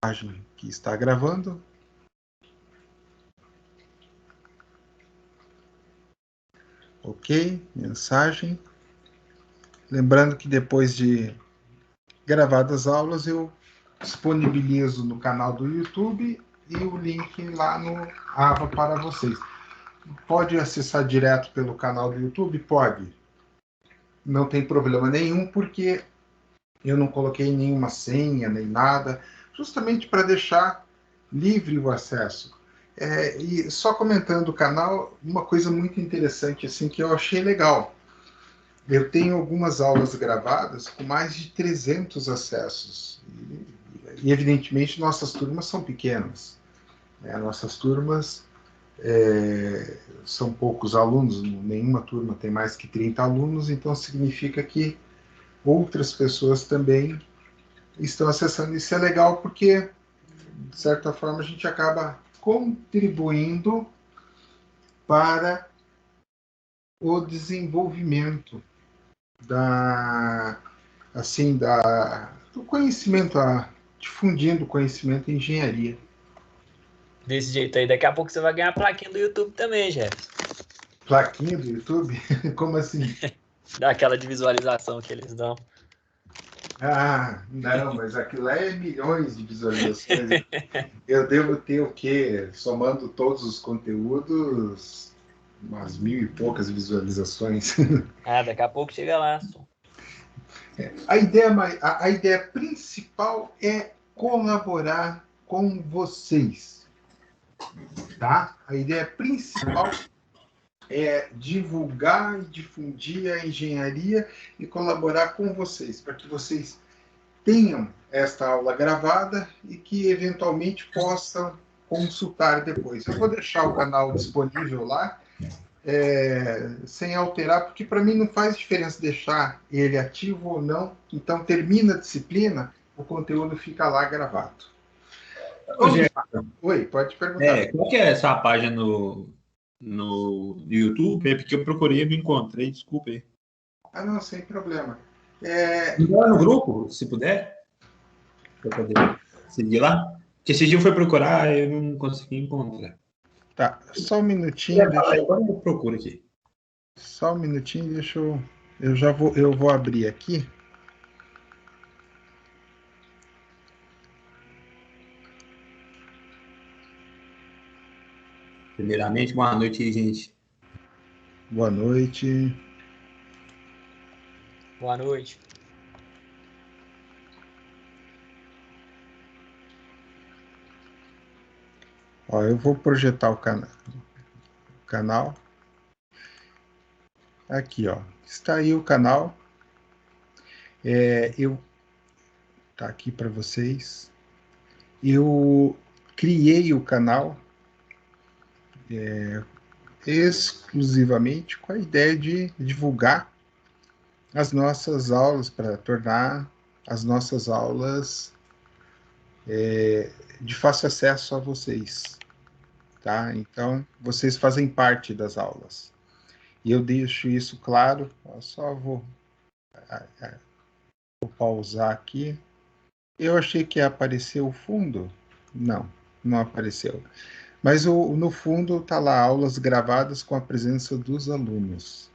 Mensagem que está gravando. Ok, mensagem. Lembrando que depois de gravadas as aulas, eu disponibilizo no canal do YouTube e o link lá no AVA para vocês. Pode acessar direto pelo canal do YouTube? Pode. Não tem problema nenhum, porque eu não coloquei nenhuma senha, nem nada, justamente para deixar livre o acesso. E só comentando o canal, uma coisa muito interessante assim que eu achei legal. Eu tenho algumas aulas gravadas com mais de 300 acessos. E evidentemente, nossas turmas são pequenas. Né? Nossas turmas são poucos alunos, nenhuma turma tem mais que 30 alunos, então significa que outras pessoas também estão acessando. Isso é legal porque, de certa forma, a gente acaba contribuindo para o desenvolvimento do conhecimento, difundindo o conhecimento em engenharia. Desse jeito aí, daqui a pouco você vai ganhar a plaquinha do YouTube também, Jefferson. Plaquinha do YouTube? Como assim? Daquela de visualização que eles dão. Ah, não, mas aquilo lá é milhões de visualizações. Eu devo ter o quê? Somando todos os conteúdos, umas 1000 e poucas visualizações. Ah, daqui a pouco chega lá. A ideia principal é colaborar com vocês, tá? A ideia principal é divulgar e difundir a engenharia e colaborar com vocês, para que vocês tenham esta aula gravada e que eventualmente possam consultar depois. Eu vou deixar o canal disponível lá, sem alterar, porque para mim não faz diferença deixar ele ativo ou não. Então, termina a disciplina, o conteúdo fica lá gravado. Oi, pode perguntar. Qual que é essa página no YouTube? É porque eu procurei e não encontrei, desculpa aí. Ah, não, sem problema. Lá no grupo, se puder, para poder seguir lá. Porque esse dia eu fui procurar e eu não consegui encontrar. Tá, só um minutinho. Agora eu procuro aqui. Só um minutinho, deixa eu. Eu vou abrir aqui. Primeiramente, boa noite, gente. Boa noite. Boa noite. Ó, eu vou projetar o canal. Aqui, ó. Está aí o canal. Tá aqui para vocês. Eu criei o canal exclusivamente com a ideia de divulgar as nossas aulas, para tornar as nossas aulas de fácil acesso a vocês. Tá? Então, vocês fazem parte das aulas. E eu deixo isso claro. Eu só vou pausar aqui. Eu achei que ia aparecer o fundo. Não, não apareceu. Mas no fundo está lá aulas gravadas com a presença dos alunos.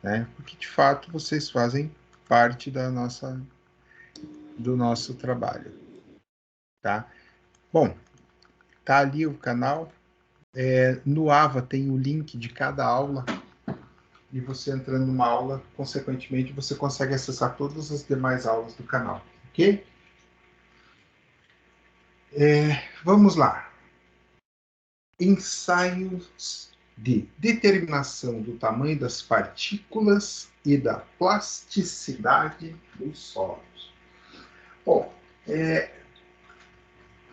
Né? Porque, de fato, vocês fazem parte do nosso trabalho. Tá? Bom, tá ali o canal. No AVA tem o link de cada aula. E você entrando numa aula, consequentemente, você consegue acessar todas as demais aulas do canal. Ok? Vamos lá. Ensaios de determinação do tamanho das partículas e da plasticidade dos solos. Bom,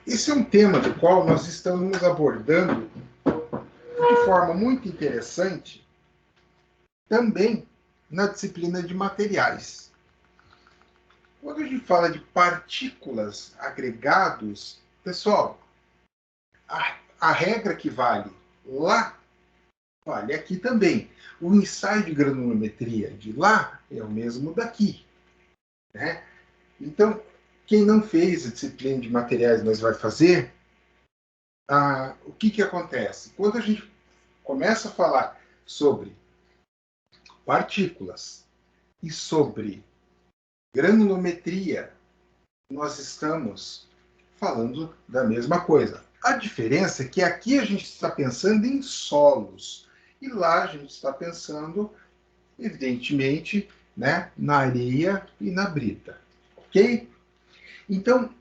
esse é um tema do qual nós estamos abordando de forma muito interessante também na disciplina de materiais. Quando a gente fala de partículas, agregados, pessoal, a regra que vale lá, vale aqui também. O ensaio de granulometria de lá é o mesmo daqui. Né? Então, quem não fez a disciplina de materiais, mas vai fazer, o que acontece? Quando a gente começa a falar sobre partículas e sobre granulometria, nós estamos falando da mesma coisa. A diferença é que aqui a gente está pensando em solos e lá a gente está pensando, evidentemente, né, na areia e na brita, ok? Então,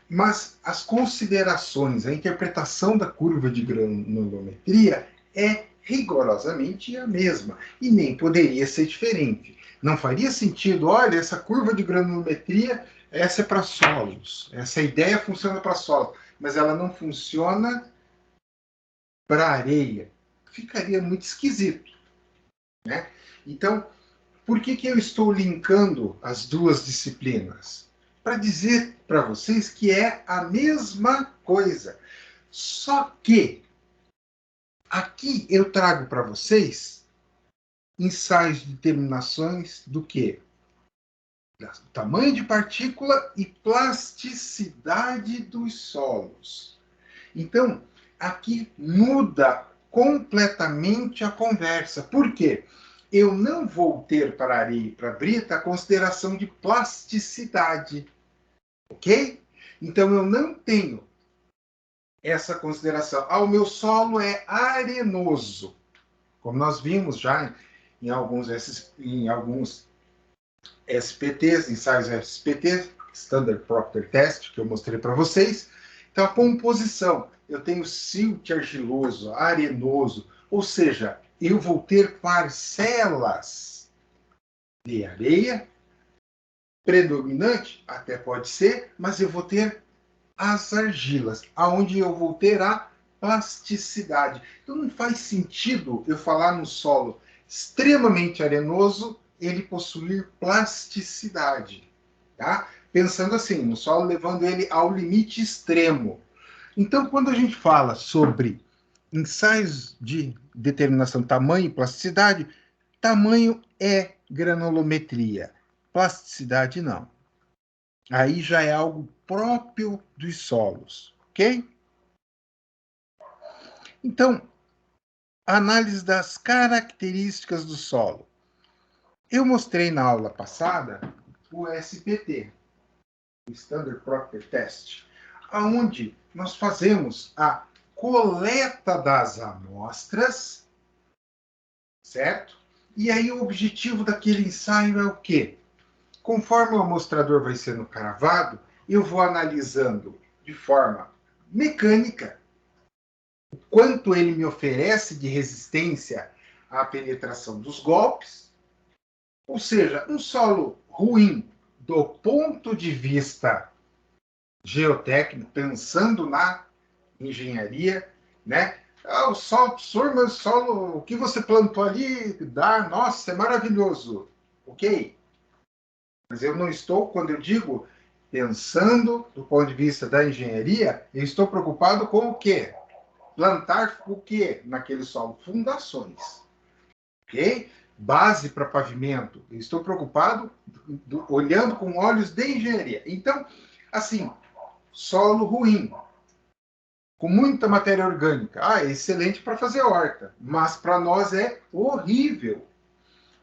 mas as considerações, a interpretação da curva de granulometria é rigorosamente a mesma e nem poderia ser diferente. Não faria sentido, olha, essa curva de granulometria, essa é para solos, essa ideia funciona para solos, mas ela não funciona para areia. Ficaria muito esquisito, né? Então, por que eu estou linkando as duas disciplinas? Para dizer para vocês que é a mesma coisa. Só que aqui eu trago para vocês ensaios de determinações do quê? Tamanho de partícula e plasticidade dos solos. Então, aqui muda completamente a conversa. Por quê? Eu não vou ter para areia e para brita a consideração de plasticidade. Ok? Então, eu não tenho essa consideração. O meu solo é arenoso. Como nós vimos já em alguns SPTs, ensaios SPT, Standard Proctor Test, que eu mostrei para vocês. Então, a composição. Eu tenho silt argiloso, arenoso, ou seja, eu vou ter parcelas de areia, predominante, até pode ser, mas eu vou ter as argilas, aonde eu vou ter a plasticidade. Então não faz sentido eu falar no solo extremamente arenoso, ele possuir plasticidade, tá? Pensando assim, no solo levando ele ao limite extremo. Então, quando a gente fala sobre ensaios de determinação de tamanho e plasticidade, tamanho é granulometria, plasticidade não. Aí já é algo próprio dos solos, ok? Então, análise das características do solo. Eu mostrei na aula passada o SPT, o Standard Proctor Test, onde nós fazemos a coleta das amostras, certo? E aí o objetivo daquele ensaio é o quê? Conforme o amostrador vai sendo cravado, eu vou analisando de forma mecânica o quanto ele me oferece de resistência à penetração dos golpes. Ou seja, um solo ruim do ponto de vista geotécnico, pensando na engenharia, né? O solo, meu solo, o que você plantou ali dá, nossa, é maravilhoso. Ok? Mas eu não estou, quando eu digo pensando do ponto de vista da engenharia, eu estou preocupado com o quê? Plantar o quê naquele solo? Fundações. Ok? Base para pavimento. Eu estou preocupado olhando com olhos de engenharia. Então, assim, solo ruim, com muita matéria orgânica. É excelente para fazer horta, mas para nós é horrível.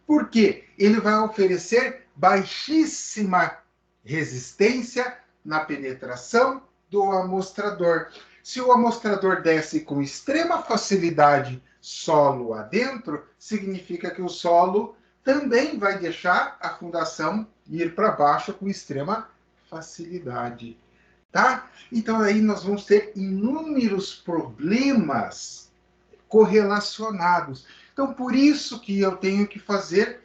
Por quê? Ele vai oferecer baixíssima resistência na penetração do amostrador. Se o amostrador desce com extrema facilidade solo adentro, significa que o solo também vai deixar a fundação ir para baixo com extrema facilidade. Tá? Então aí nós vamos ter inúmeros problemas correlacionados. Então, por isso que eu tenho que fazer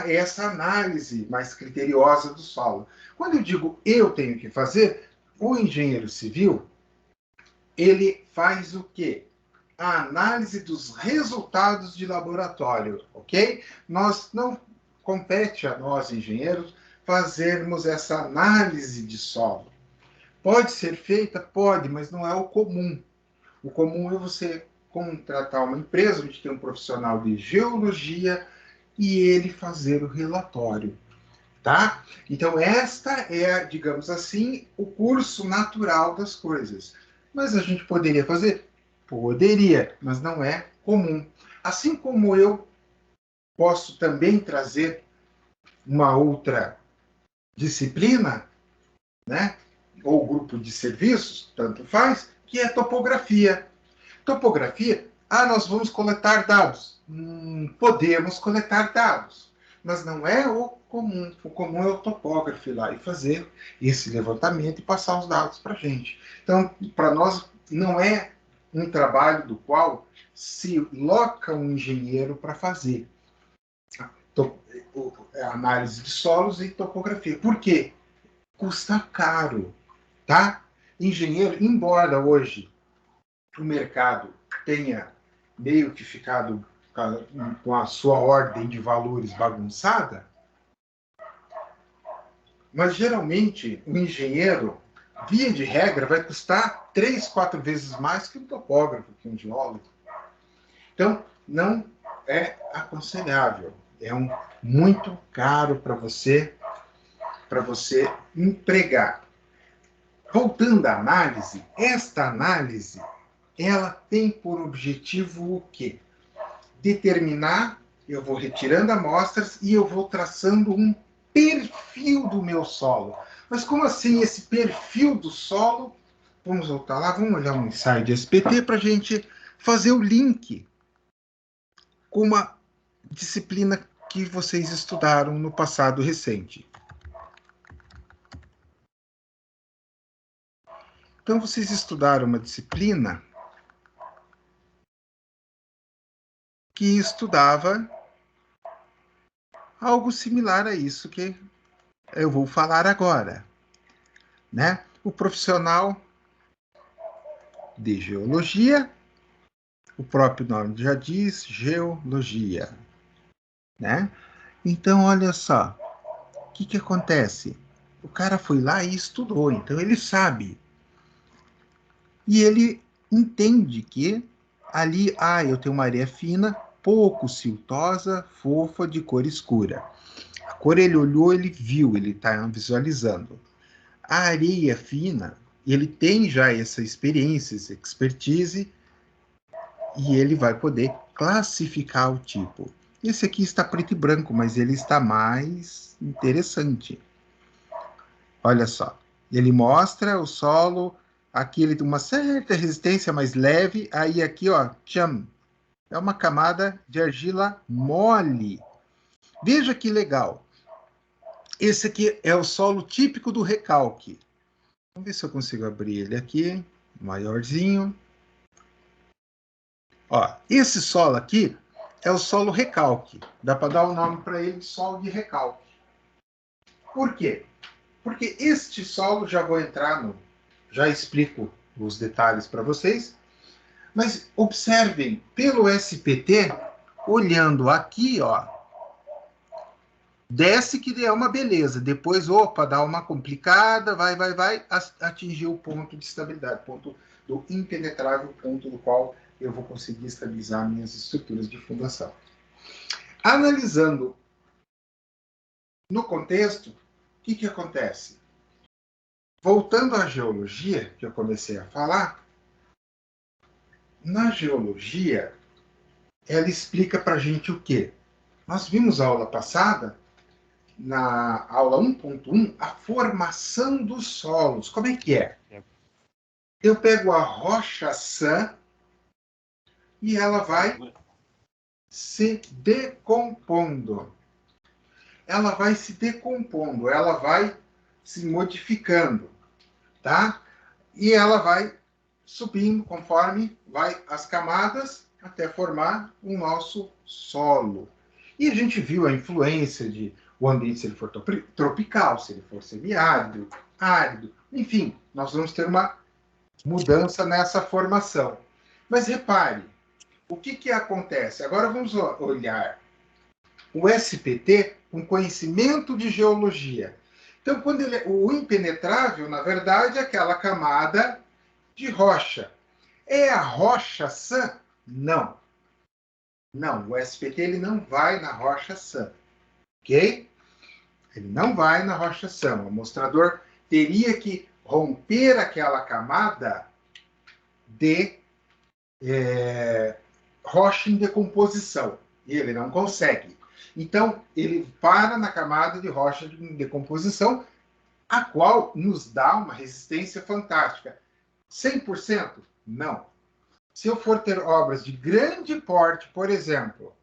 essa análise mais criteriosa do solo. Quando eu digo eu tenho que fazer, o engenheiro civil, ele faz o quê? A análise dos resultados de laboratório, ok? Nós não compete a nós, engenheiros, fazermos essa análise de solo. Pode ser feita? Pode, mas não é o comum. O comum é você contratar uma empresa, a gente tem um profissional de geologia e ele fazer o relatório. tá? Então, esta é, digamos assim, o curso natural das coisas. Mas a gente poderia fazer? Poderia, mas não é comum. Assim como eu posso também trazer uma outra disciplina, né? Ou grupo de serviços, tanto faz, que é topografia. Topografia, nós vamos coletar dados. Podemos coletar dados, mas não é o comum. O comum é o topógrafo ir lá e fazer esse levantamento e passar os dados para a gente. Então, para nós, não é um trabalho do qual se loca um engenheiro para fazer análise de solos e topografia. Por quê? Custa caro, tá? Engenheiro, embora hoje o mercado tenha meio que ficado com a sua ordem de valores bagunçada, mas geralmente o engenheiro, via de regra, vai custar 3, 4 vezes mais que um topógrafo, que um geólogo. Então, não é aconselhável. É muito caro para você empregar. Voltando à análise, esta análise ela tem por objetivo o quê? Determinar, eu vou retirando amostras e eu vou traçando um perfil do meu solo. Mas como assim esse perfil do solo? Vamos voltar lá, vamos olhar um ensaio de SPT para a gente fazer o link com uma disciplina que vocês estudaram no passado recente. Então, vocês estudaram uma disciplina que estudava algo similar a isso que eu vou falar agora, né? O profissional de geologia, o próprio nome já diz, geologia, né? Então, olha só, o que acontece? O cara foi lá e estudou, então ele sabe. E ele entende que ali, eu tenho uma areia fina, pouco siltosa, fofa, de cor escura. A cor ele olhou, ele viu, ele está visualizando. A areia fina, ele tem já essa experiência, essa expertise, e ele vai poder classificar o tipo. Esse aqui está preto e branco, mas ele está mais interessante. Olha só, ele mostra o solo, aqui ele tem uma certa resistência mais leve, aí aqui, ó, é uma camada de argila mole. Veja que legal. Esse aqui é o solo típico do recalque. Vamos ver se eu consigo abrir ele aqui, maiorzinho. Ó, esse solo aqui é o solo recalque. Dá para dar o nome para ele de solo de recalque. Por quê? Porque este solo, já vou entrar já explico os detalhes para vocês, mas observem, pelo SPT, olhando aqui, ó, desce que é uma beleza, depois, opa, dá uma complicada, vai, atingir o ponto de estabilidade, ponto do impenetrável, ponto do qual eu vou conseguir estabilizar minhas estruturas de fundação. Analisando no contexto, o que acontece? Voltando à geologia, que eu comecei a falar, na geologia, ela explica para a gente o quê? Nós vimos a aula passada, na aula 1.1, a formação dos solos. Como é que é? Eu pego a rocha sã e ela vai se decompondo. Ela vai se decompondo, ela vai se modificando, tá? E ela vai subindo conforme vai as camadas até formar o nosso solo. E a gente viu a influência de o ambiente, se ele for tropical, se ele for semiárido, árido, enfim, nós vamos ter uma mudança nessa formação. Mas repare, o que acontece? Agora vamos olhar o SPT com conhecimento de geologia. Então, quando o impenetrável, na verdade, é aquela camada de rocha. É a rocha sã? Não. Não, o SPT ele não vai na rocha sã. Ok? Ele não vai na rochação. O amostrador teria que romper aquela camada de rocha em decomposição. E ele não consegue. Então, ele para na camada de rocha em decomposição, a qual nos dá uma resistência fantástica. 100%? Não. Se eu for ter obras de grande porte, por exemplo,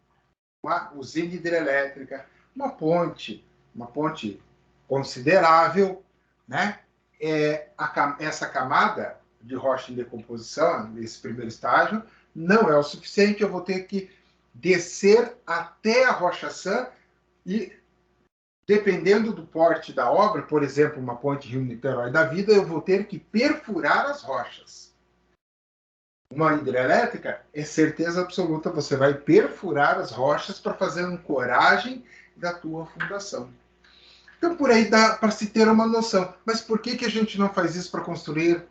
uma usina hidrelétrica, uma ponte considerável, né? Essa camada de rocha em decomposição, nesse primeiro estágio, não é o suficiente, eu vou ter que descer até a rochação e, dependendo do porte da obra, por exemplo, uma ponte Rio-Niterói da vida, eu vou ter que perfurar as rochas. Uma hidrelétrica, é certeza absoluta, você vai perfurar as rochas para fazer uma ancoragem da tua fundação. Então, por aí dá para se ter uma noção. Mas por que a gente não faz isso para construir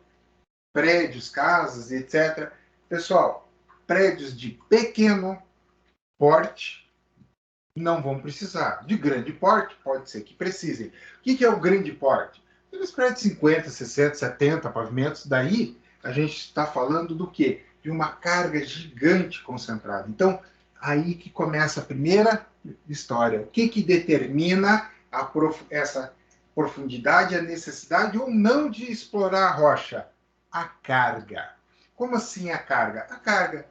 prédios, casas, etc.? Pessoal, prédios de pequeno porte não vão precisar. De grande porte, pode ser que precisem. O que é o grande porte? Aqueles prédios de 50, 60, 70 pavimentos, daí a gente está falando do quê? De uma carga gigante concentrada. Então, aí que começa a primeira história. O que determina essa profundidade, a necessidade ou não de explorar a rocha? A carga. Como assim a carga? A carga.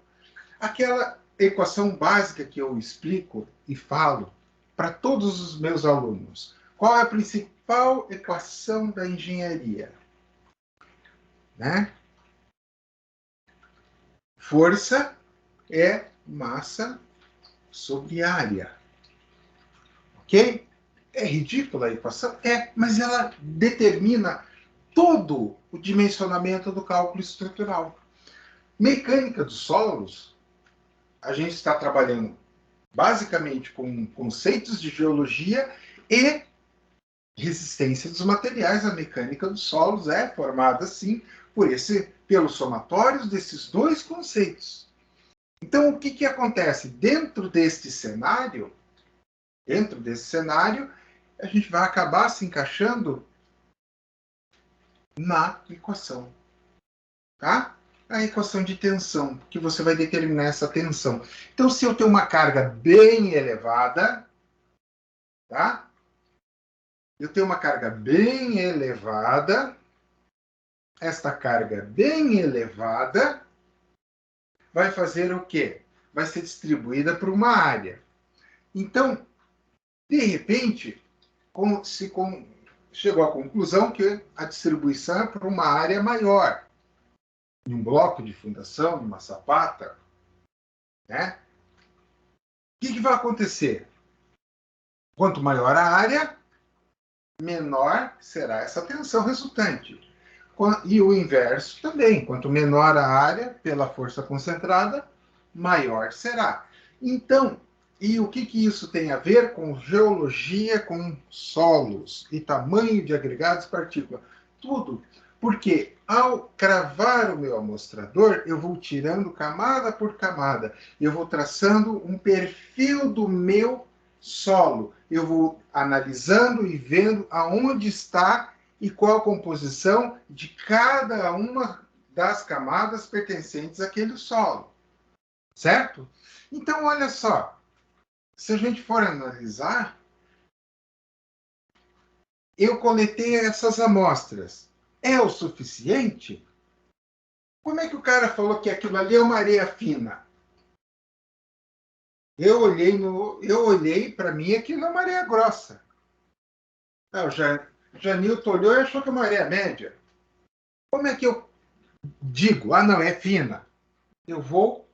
Aquela equação básica que eu explico e falo para todos os meus alunos. Qual é a principal equação da engenharia? Né? Força é massa sobre área. Ok? É ridícula a equação? É, mas ela determina todo o dimensionamento do cálculo estrutural. Mecânica dos solos, a gente está trabalhando basicamente com conceitos de geologia e resistência dos materiais. A mecânica dos solos é formada, sim, pelos somatórios desses dois conceitos. Então, o que acontece? Dentro desse cenário, a gente vai acabar se encaixando na equação. Tá? A equação de tensão, que você vai determinar essa tensão. Então, se eu tenho uma carga bem elevada, tá? Eu tenho uma carga bem elevada. Esta carga bem elevada vai fazer o quê? Vai ser distribuída por uma área. Então, de repente, chegou à conclusão que a distribuição é por uma área maior. Em um bloco de fundação, numa sapata, né? O que vai acontecer? Quanto maior a área, menor será essa tensão resultante. E o inverso também. Quanto menor a área, pela força concentrada, maior será. Então, e o que isso tem a ver com geologia, com solos e tamanho de agregados e partículas? Tudo. Porque ao cravar o meu amostrador, eu vou tirando camada por camada. Eu vou traçando um perfil do meu solo. Eu vou analisando e vendo aonde está e qual a composição de cada uma das camadas pertencentes àquele solo. Certo? Então, olha só. Se a gente for analisar, eu coletei essas amostras. É o suficiente? Como é que o cara falou que aquilo ali é uma areia fina? Eu olhei, para mim, aquilo é uma areia grossa. Não, o Janilton olhou e achou que é uma areia média. Como é que eu digo, não, é fina? Eu vou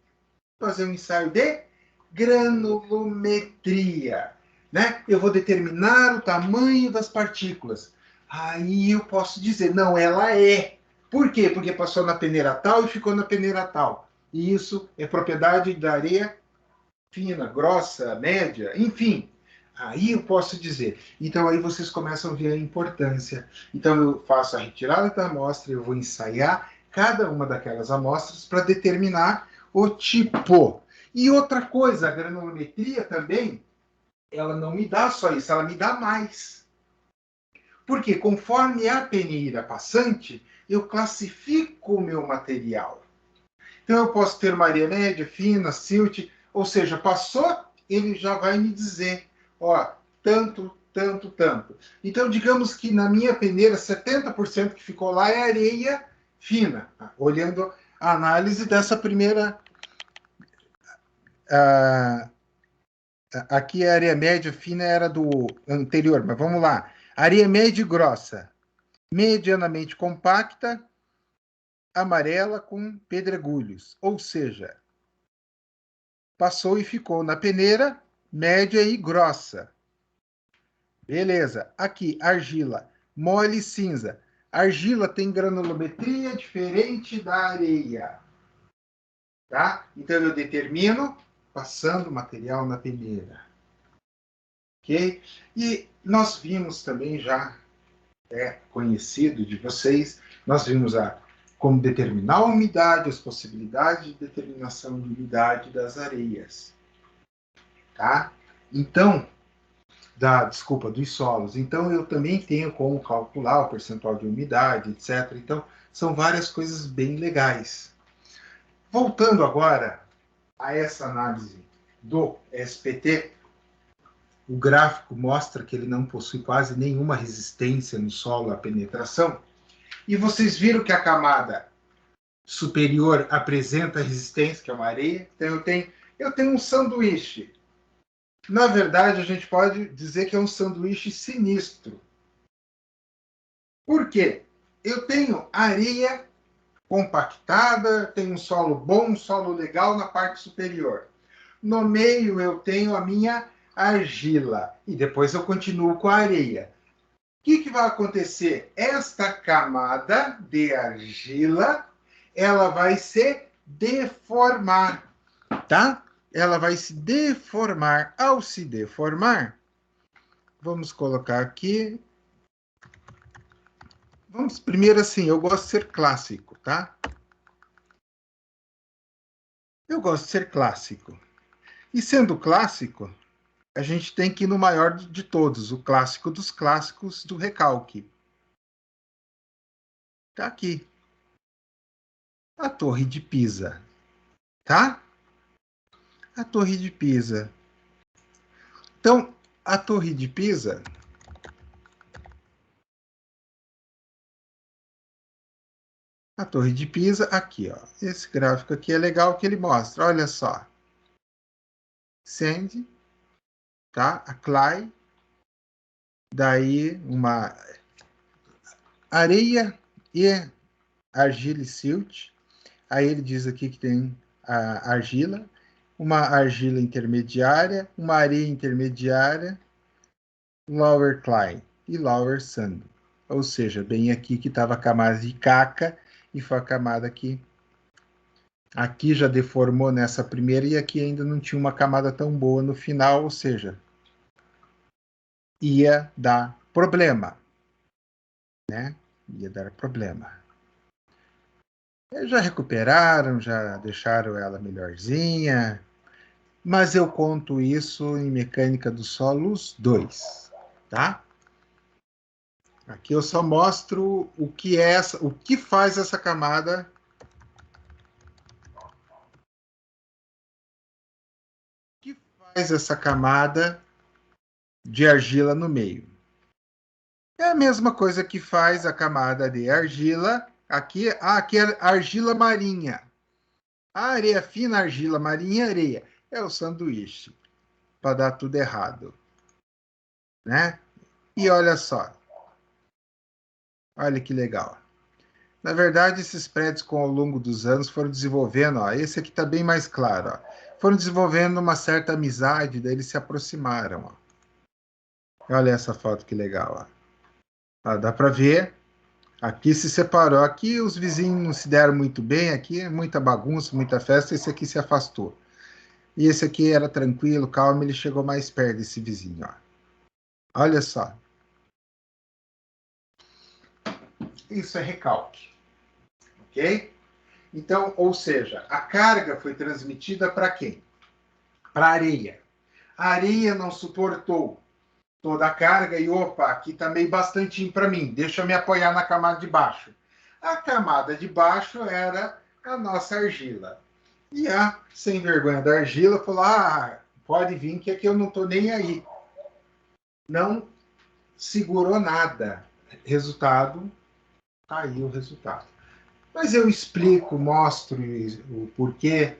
fazer um ensaio de granulometria. Né? Eu vou determinar o tamanho das partículas. Aí eu posso dizer, não, ela é. Por quê? Porque passou na peneira tal e ficou na peneira tal. E isso é propriedade da areia fina, grossa, média, enfim. Aí eu posso dizer. Então aí vocês começam a ver a importância. Então eu faço a retirada da amostra, eu vou ensaiar cada uma daquelas amostras para determinar o tipo. E outra coisa, a granulometria também, ela não me dá só isso, ela me dá mais. Porque conforme a peneira passante, eu classifico o meu material. Então, eu posso ter uma areia média, fina, silt, ou seja, passou, ele já vai me dizer, ó, tanto, tanto, tanto. Então, digamos que na minha peneira, 70% que ficou lá é areia fina, tá? Olhando a análise dessa primeira... aqui a areia média fina era do anterior, mas vamos lá. Areia média e grossa, medianamente compacta, amarela com pedregulhos, ou seja, passou e ficou na peneira média e grossa. Beleza. Aqui, argila, mole e cinza. Argila tem granulometria diferente da areia. Tá? Então, eu determino passando o material na peneira. Ok? E nós vimos também, já é conhecido de vocês, nós vimos como determinar a umidade, as possibilidades de determinação de umidade das areias. Tá? Então, dos solos. Então, eu também tenho como calcular o percentual de umidade, etc. Então, são várias coisas bem legais. Voltando agora a essa análise do SPT, o gráfico mostra que ele não possui quase nenhuma resistência no solo à penetração. E vocês viram que a camada superior apresenta resistência, que é uma areia. Então, eu tenho um sanduíche. Na verdade, a gente pode dizer que é um sanduíche sinistro. Por quê? Eu tenho areia compactada, tenho um solo bom, um solo legal na parte superior. No meio, eu tenho a minha argila. E depois eu continuo com a areia. O que vai acontecer? Esta camada de argila, ela vai se deformar, tá? Ela vai se deformar. Ao se deformar, vamos colocar aqui. Vamos primeiro assim, eu gosto de ser clássico, tá? Eu gosto de ser clássico. E sendo clássico, a gente tem que ir no maior de todos, o clássico dos clássicos do recalque. Tá aqui. A Torre de Pisa, tá? A Torre de Pisa. Então, a Torre de Pisa... A Torre de Pisa, aqui, ó. Esse gráfico aqui é legal que ele mostra, olha só. Sand, tá? A clay, daí uma areia e argila e silt. Aí ele diz aqui que tem a argila, uma argila intermediária, uma areia intermediária, lower clay e lower sand. Ou seja, bem aqui que estava a camada de caca e foi a camada que aqui já deformou nessa primeira e aqui ainda não tinha uma camada tão boa no final, ou seja, ia dar problema, né? Ia dar problema. Já recuperaram, já deixaram ela melhorzinha, mas eu conto isso em Mecânica dos Solos 2, tá? Aqui eu só mostro o que faz essa camada de argila no meio. É a mesma coisa que faz a camada de argila. Aqui é argila marinha. A areia fina, argila marinha, areia. É o sanduíche. Para dar tudo errado. Né? E olha só. Olha que legal. Na verdade, esses prédios, ao longo dos anos, foram desenvolvendo. Ó, esse aqui está bem mais claro. Ó, foram desenvolvendo uma certa amizade, daí eles se aproximaram. Ó. Olha essa foto que legal. Ó. Ó, dá para ver. Aqui se separou. Aqui os vizinhos não se deram muito bem. Aqui é muita bagunça, muita festa. Esse aqui se afastou. E esse aqui era tranquilo, calmo. Ele chegou mais perto desse vizinho. Ó. Olha só. Isso é recalque. Ok? Então, ou seja, a carga foi transmitida para quem? Para a areia. A areia não suportou toda a carga e, opa, aqui está meio bastantinho para mim, deixa eu me apoiar na camada de baixo. A camada de baixo era a nossa argila. E a sem vergonha da argila falou, pode vir que aqui eu não estou nem aí. Não segurou nada. Resultado, tá aí o resultado. Mas eu explico, mostro o porquê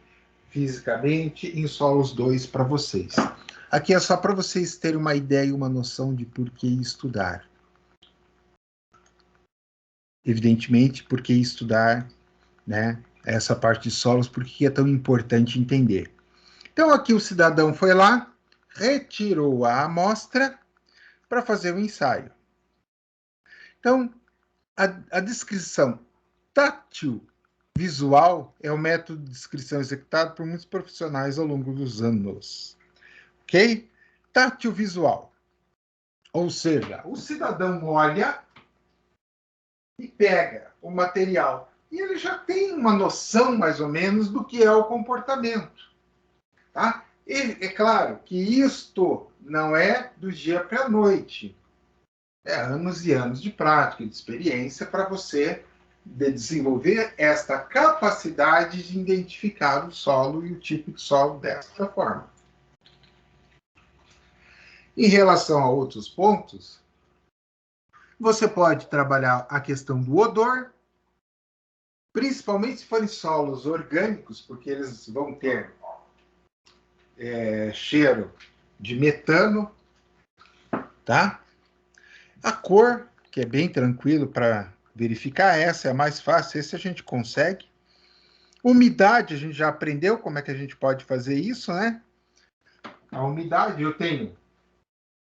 fisicamente em solos 2 para vocês. Aqui é só para vocês terem uma ideia e uma noção de por que estudar. Evidentemente, por que estudar, né, essa parte de solos, por que é tão importante entender. Então, aqui o cidadão foi lá, retirou a amostra para fazer o ensaio. Então, a descrição tátil visual é o método de descrição executado por muitos profissionais ao longo dos anos. Ok? Tátil visual. Ou seja, o cidadão olha e pega o material. E ele já tem uma noção, mais ou menos, do que é o comportamento. Tá? E, é claro que isto não é do dia para a noite. É anos e anos de prática, de experiência, para você desenvolver esta capacidade de identificar o solo e o tipo de solo desta forma. Em relação a outros pontos, você pode trabalhar a questão do odor, principalmente se forem solos orgânicos, porque eles vão ter cheiro de metano, tá? A cor, que é bem tranquilo para verificar, essa é a mais fácil, esse a gente consegue. Umidade, a gente já aprendeu como é que a gente pode fazer isso, né? A umidade, eu tenho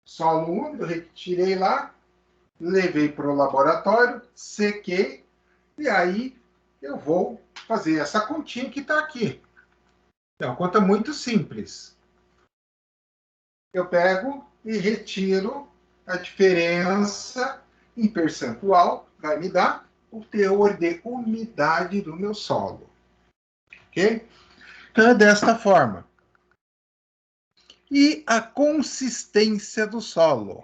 solo úmido, retirei lá, levei para o laboratório, sequei, e aí eu vou fazer essa continha que está aqui. É uma conta muito simples. Eu pego e retiro a diferença em percentual, vai me dar o teor de umidade do meu solo. Ok? Então é desta forma. E a consistência do solo.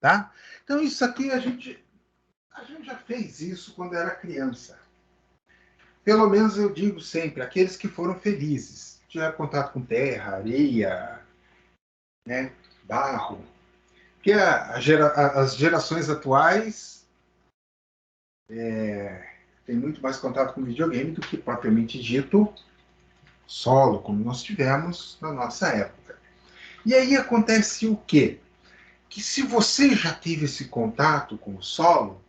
Tá? Então isso aqui a gente já fez isso quando era criança. Pelo menos eu digo sempre, aqueles que foram felizes. Tiveram contato com terra, areia, né, barro. Porque as gerações atuais têm muito mais contato com videogame do que propriamente dito solo, como nós tivemos na nossa época. E aí acontece o quê? Que se você já teve esse contato com o solo,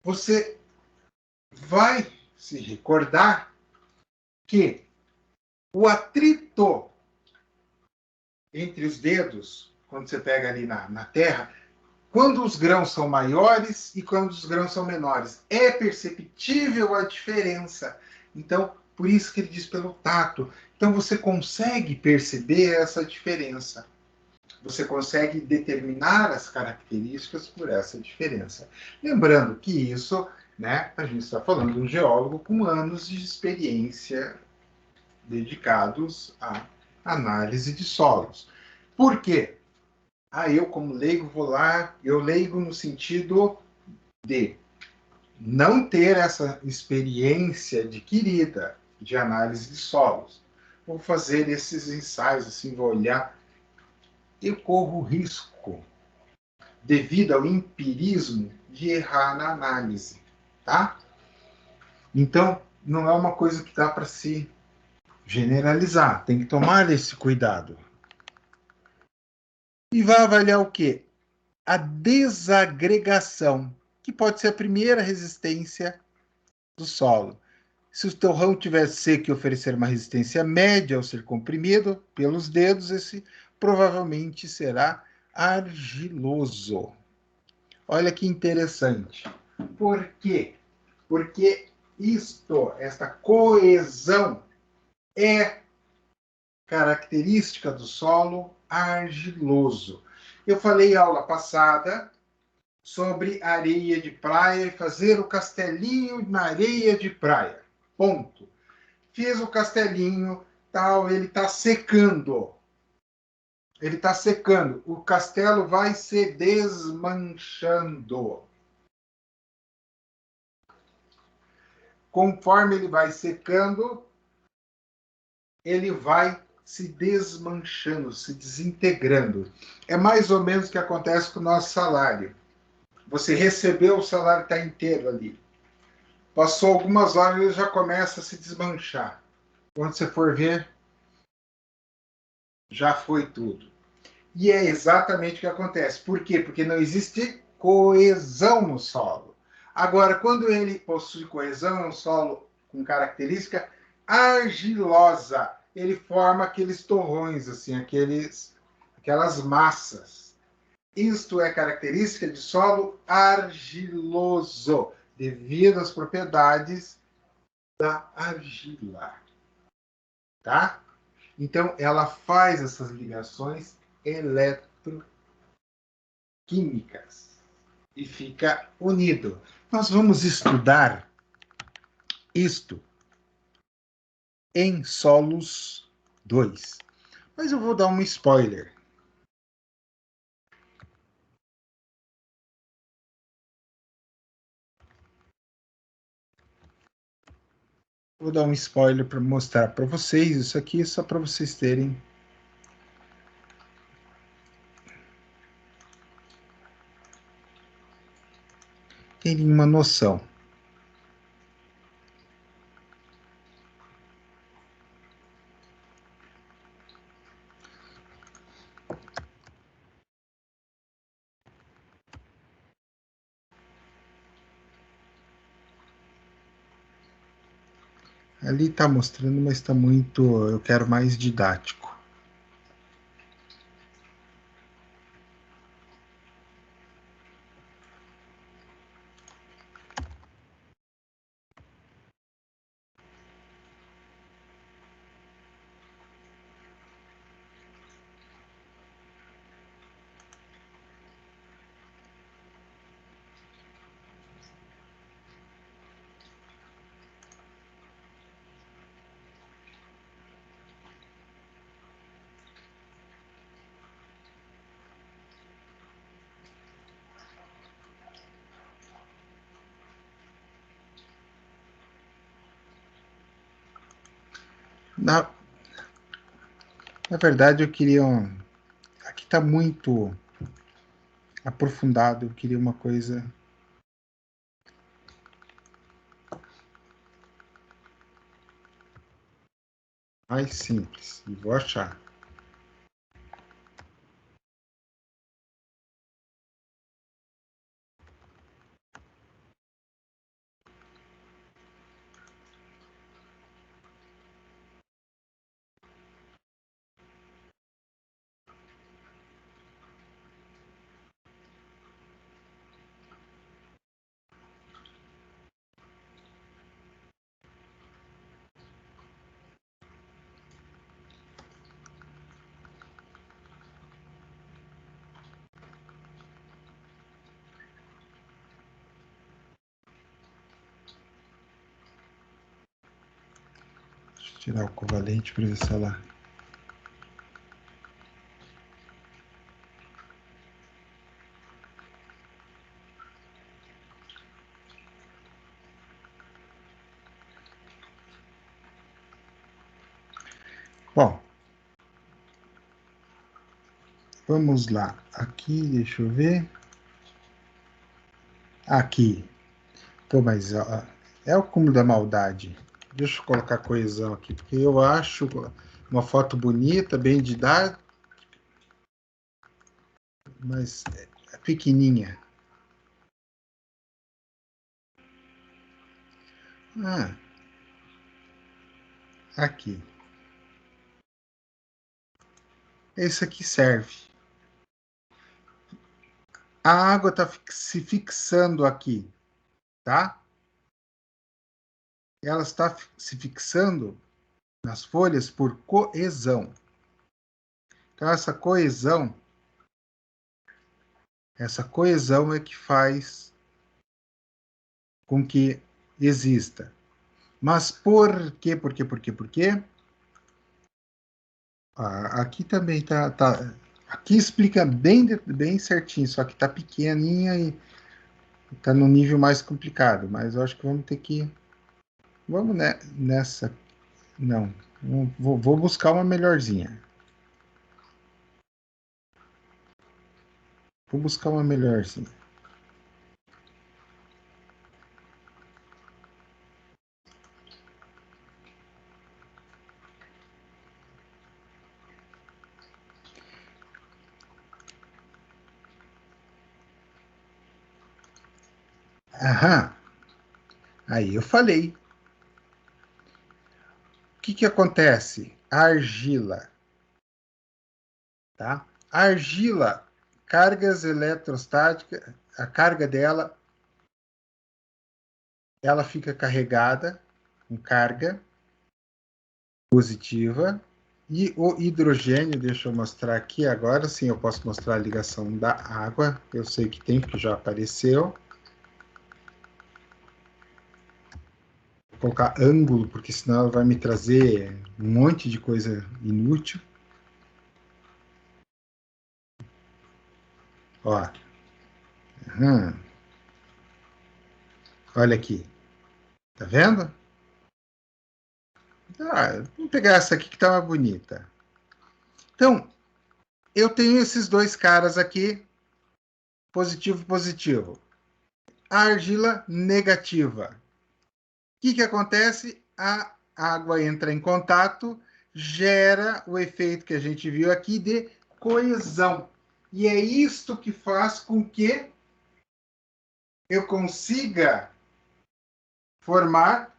você vai se recordar que o atrito entre os dedos, quando você pega ali na terra, quando os grãos são maiores e quando os grãos são menores, é perceptível a diferença. Então, por isso que ele diz pelo tato. Então, você consegue perceber essa diferença. Você consegue determinar as características por essa diferença. Lembrando que isso, né, a gente está falando de um geólogo com anos de experiência dedicados à análise de solos. Por quê? Eu, como leigo, vou lá, eu leigo no sentido de não ter essa experiência adquirida de análise de solos. Vou fazer esses ensaios, assim, vou olhar. Eu corro risco, devido ao empirismo, de errar na análise, tá? Então, não é uma coisa que dá para se generalizar, tem que tomar esse cuidado. E vai avaliar o quê? A desagregação, que pode ser a primeira resistência do solo. Se o torrão tiver seco e oferecer uma resistência média ao ser comprimido pelos dedos, esse provavelmente será argiloso. Olha que interessante. Por quê? Porque esta coesão é característica do solo argiloso. Eu falei aula passada sobre areia de praia e fazer o castelinho na areia de praia. Ponto. Fiz o castelinho, tal, ele está secando. Ele está secando. O castelo vai se desmanchando. Conforme ele vai secando, ele vai se desmanchando, se desintegrando. É mais ou menos o que acontece com o nosso salário. Você recebeu, o salário está inteiro ali. Passou algumas horas, ele já começa a se desmanchar. Quando você for ver, já foi tudo. E é exatamente o que acontece. Por quê? Porque não existe coesão no solo. Agora, quando ele possui coesão, é um solo com característica argilosa. Ele forma aqueles torrões, assim, aquelas massas. Isto é característica de solo argiloso, devido às propriedades da argila. Tá? Então, ela faz essas ligações eletroquímicas e fica unido. Nós vamos estudar isto em Solos 2. Mas eu vou dar um spoiler. Vou dar um spoiler para mostrar para vocês. Isso aqui é só para vocês terem uma noção. Ali está mostrando, mas está muito... Eu quero mais didático. Na verdade, eu queria... Aqui está muito aprofundado. Eu queria uma coisa... mais simples. E vou achar. Deixa eu tirar o covalente para ver se ela... Bom, vamos lá. Aqui, deixa eu ver. Aqui. Pô, mas ó, é o cúmulo da maldade. Deixa eu colocar coesão aqui, porque eu acho uma foto bonita, bem didática, mas é pequenininha. Ah, aqui. Esse aqui serve. A água está se fixando aqui, tá? Ela está se fixando nas folhas por coesão. Então, essa coesão é que faz com que exista. Mas por quê? Por quê? Por quê? Por quê? Aqui também tá Aqui explica bem certinho, só que tá pequenininha e tá no nível mais complicado, mas eu acho que vamos ter que... Vamos nessa... Não, vou buscar uma melhorzinha. Vou buscar uma melhorzinha. Aham. Aí eu falei. O que acontece? A argila, tá? A argila, cargas eletrostáticas, a carga dela, ela fica carregada com carga positiva e o hidrogênio, deixa eu mostrar aqui agora, sim, eu posso mostrar a ligação da água, eu sei que tem, porque já apareceu. Vou colocar ângulo, porque senão ela vai me trazer um monte de coisa inútil. Ó. Olha aqui. Tá vendo? Vamos pegar essa aqui que tá mais bonita. Então, eu tenho esses dois caras aqui, positivo, positivo. A argila negativa. O que acontece? A água entra em contato, gera o efeito que a gente viu aqui de coesão. E é isto que faz com que eu consiga formar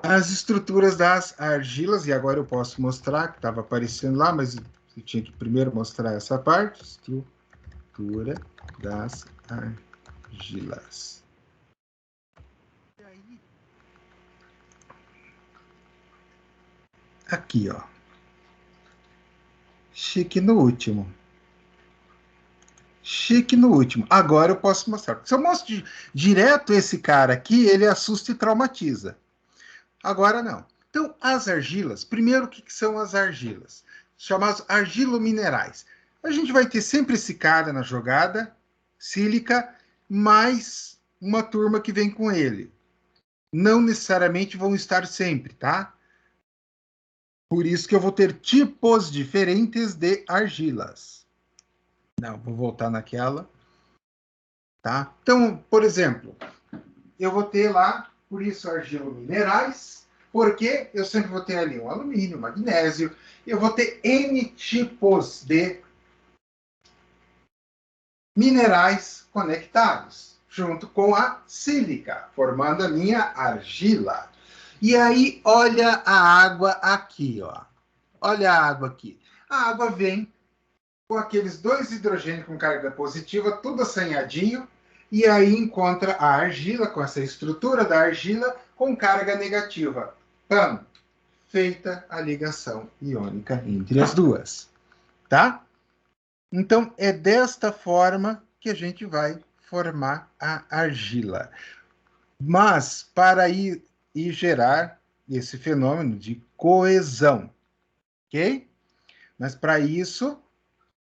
as estruturas das argilas, e agora eu posso mostrar, que estava aparecendo lá, mas eu tinha que primeiro mostrar essa parte, estrutura das argilas. Aqui, ó. Chique no último. Chique no último. Agora eu posso mostrar. Se eu mostro direto esse cara aqui, ele assusta e traumatiza. Agora não. Então, as argilas, primeiro, o que são as argilas? Chamadas argilominerais. A gente vai ter sempre esse cara na jogada, sílica, mais uma turma que vem com ele. Não necessariamente vão estar sempre, tá? Por isso que eu vou ter tipos diferentes de argilas. Não, vou voltar naquela. Tá? Então, por exemplo, eu vou ter lá, por isso, argilominerais, porque eu sempre vou ter ali um alumínio, um magnésio, eu vou ter N tipos de minerais conectados, junto com a sílica, formando a minha argila. E aí, olha a água aqui, ó. Olha a água aqui. A água vem com aqueles dois hidrogênios com carga positiva, tudo assanhadinho, e aí encontra a argila, com essa estrutura da argila, com carga negativa. Pam! Feita a ligação iônica entre as duas. Tá? Então, é desta forma que a gente vai formar a argila. Mas, para ir gerar esse fenômeno de coesão, ok? Mas, para isso,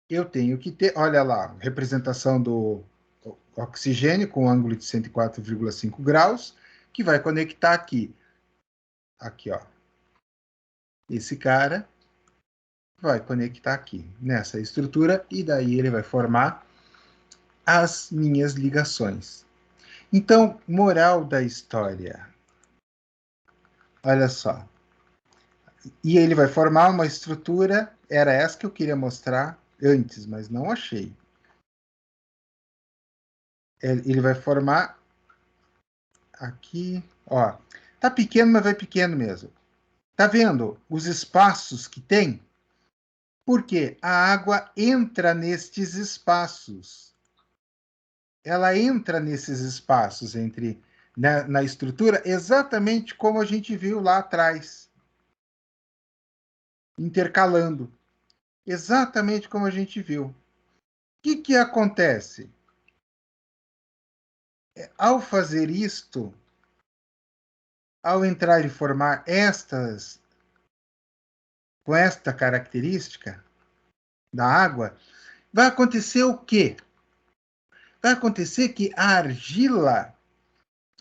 eu tenho que ter, olha lá, representação do oxigênio com ângulo de 104,5 graus, que vai conectar aqui. Aqui, ó. Esse cara vai conectar aqui, nessa estrutura, e daí ele vai formar as minhas ligações. Então, moral da história. Olha só. E ele vai formar uma estrutura, era essa que eu queria mostrar antes, mas não achei. Ele vai formar aqui, ó. Tá pequeno, mas vai pequeno mesmo. Tá vendo os espaços que tem? Porque a água entra nestes espaços. Ela entra nesses espaços entre na estrutura, exatamente como a gente viu lá atrás, intercalando. Exatamente como a gente viu. O que acontece? Ao fazer isto, ao entrar e formar estas, com esta característica, da água, vai acontecer o quê? Vai acontecer que a argila,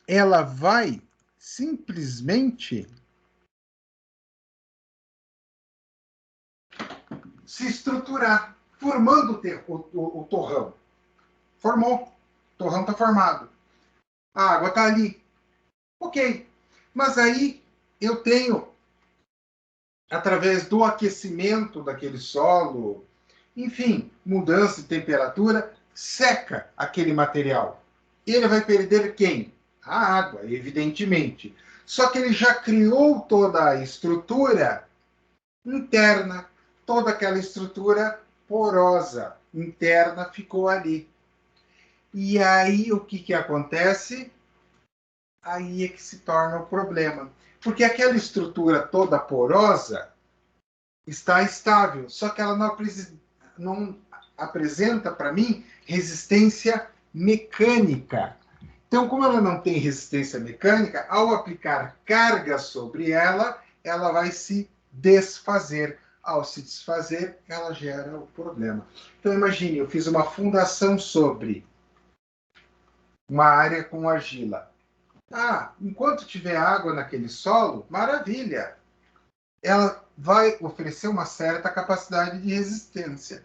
ela vai simplesmente se estruturar, formando o torrão. Formou. O torrão está formado. A água está ali. Ok. Mas aí eu tenho, através do aquecimento daquele solo, enfim, mudança de temperatura, seca aquele material. Ele vai perder quem? A água, evidentemente. Só que ele já criou toda a estrutura interna, toda aquela estrutura porosa interna ficou ali. E aí o que acontece? Aí é que se torna o problema. Porque aquela estrutura toda porosa está estável, só que ela não apresenta para mim resistência mecânica. Então, como ela não tem resistência mecânica, ao aplicar carga sobre ela, ela vai se desfazer. Ao se desfazer, ela gera o problema. Então, imagine, eu fiz uma fundação sobre uma área com argila. Enquanto tiver água naquele solo, maravilha. Ela vai oferecer uma certa capacidade de resistência.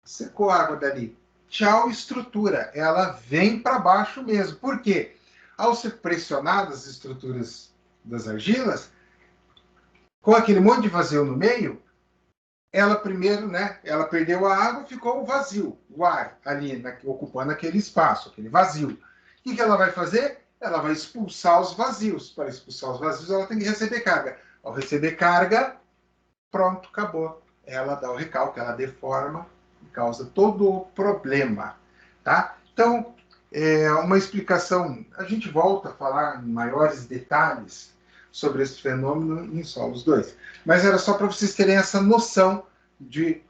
Secou a água dali. Tchau, estrutura. Ela vem para baixo mesmo. Por quê? Ao ser pressionadas as estruturas das argilas, com aquele monte de vazio no meio, ela primeiro, né? Ela perdeu a água, ficou o vazio, o ar ali, ocupando aquele espaço, aquele vazio. O que ela vai fazer? Ela vai expulsar os vazios. Para expulsar os vazios, ela tem que receber carga. Ao receber carga, pronto, acabou. Ela dá o recalque, ela deforma e causa todo o problema. Tá? Então, uma explicação, a gente volta a falar em maiores detalhes sobre esse fenômeno em Solos 2. Mas era só para vocês terem essa noção de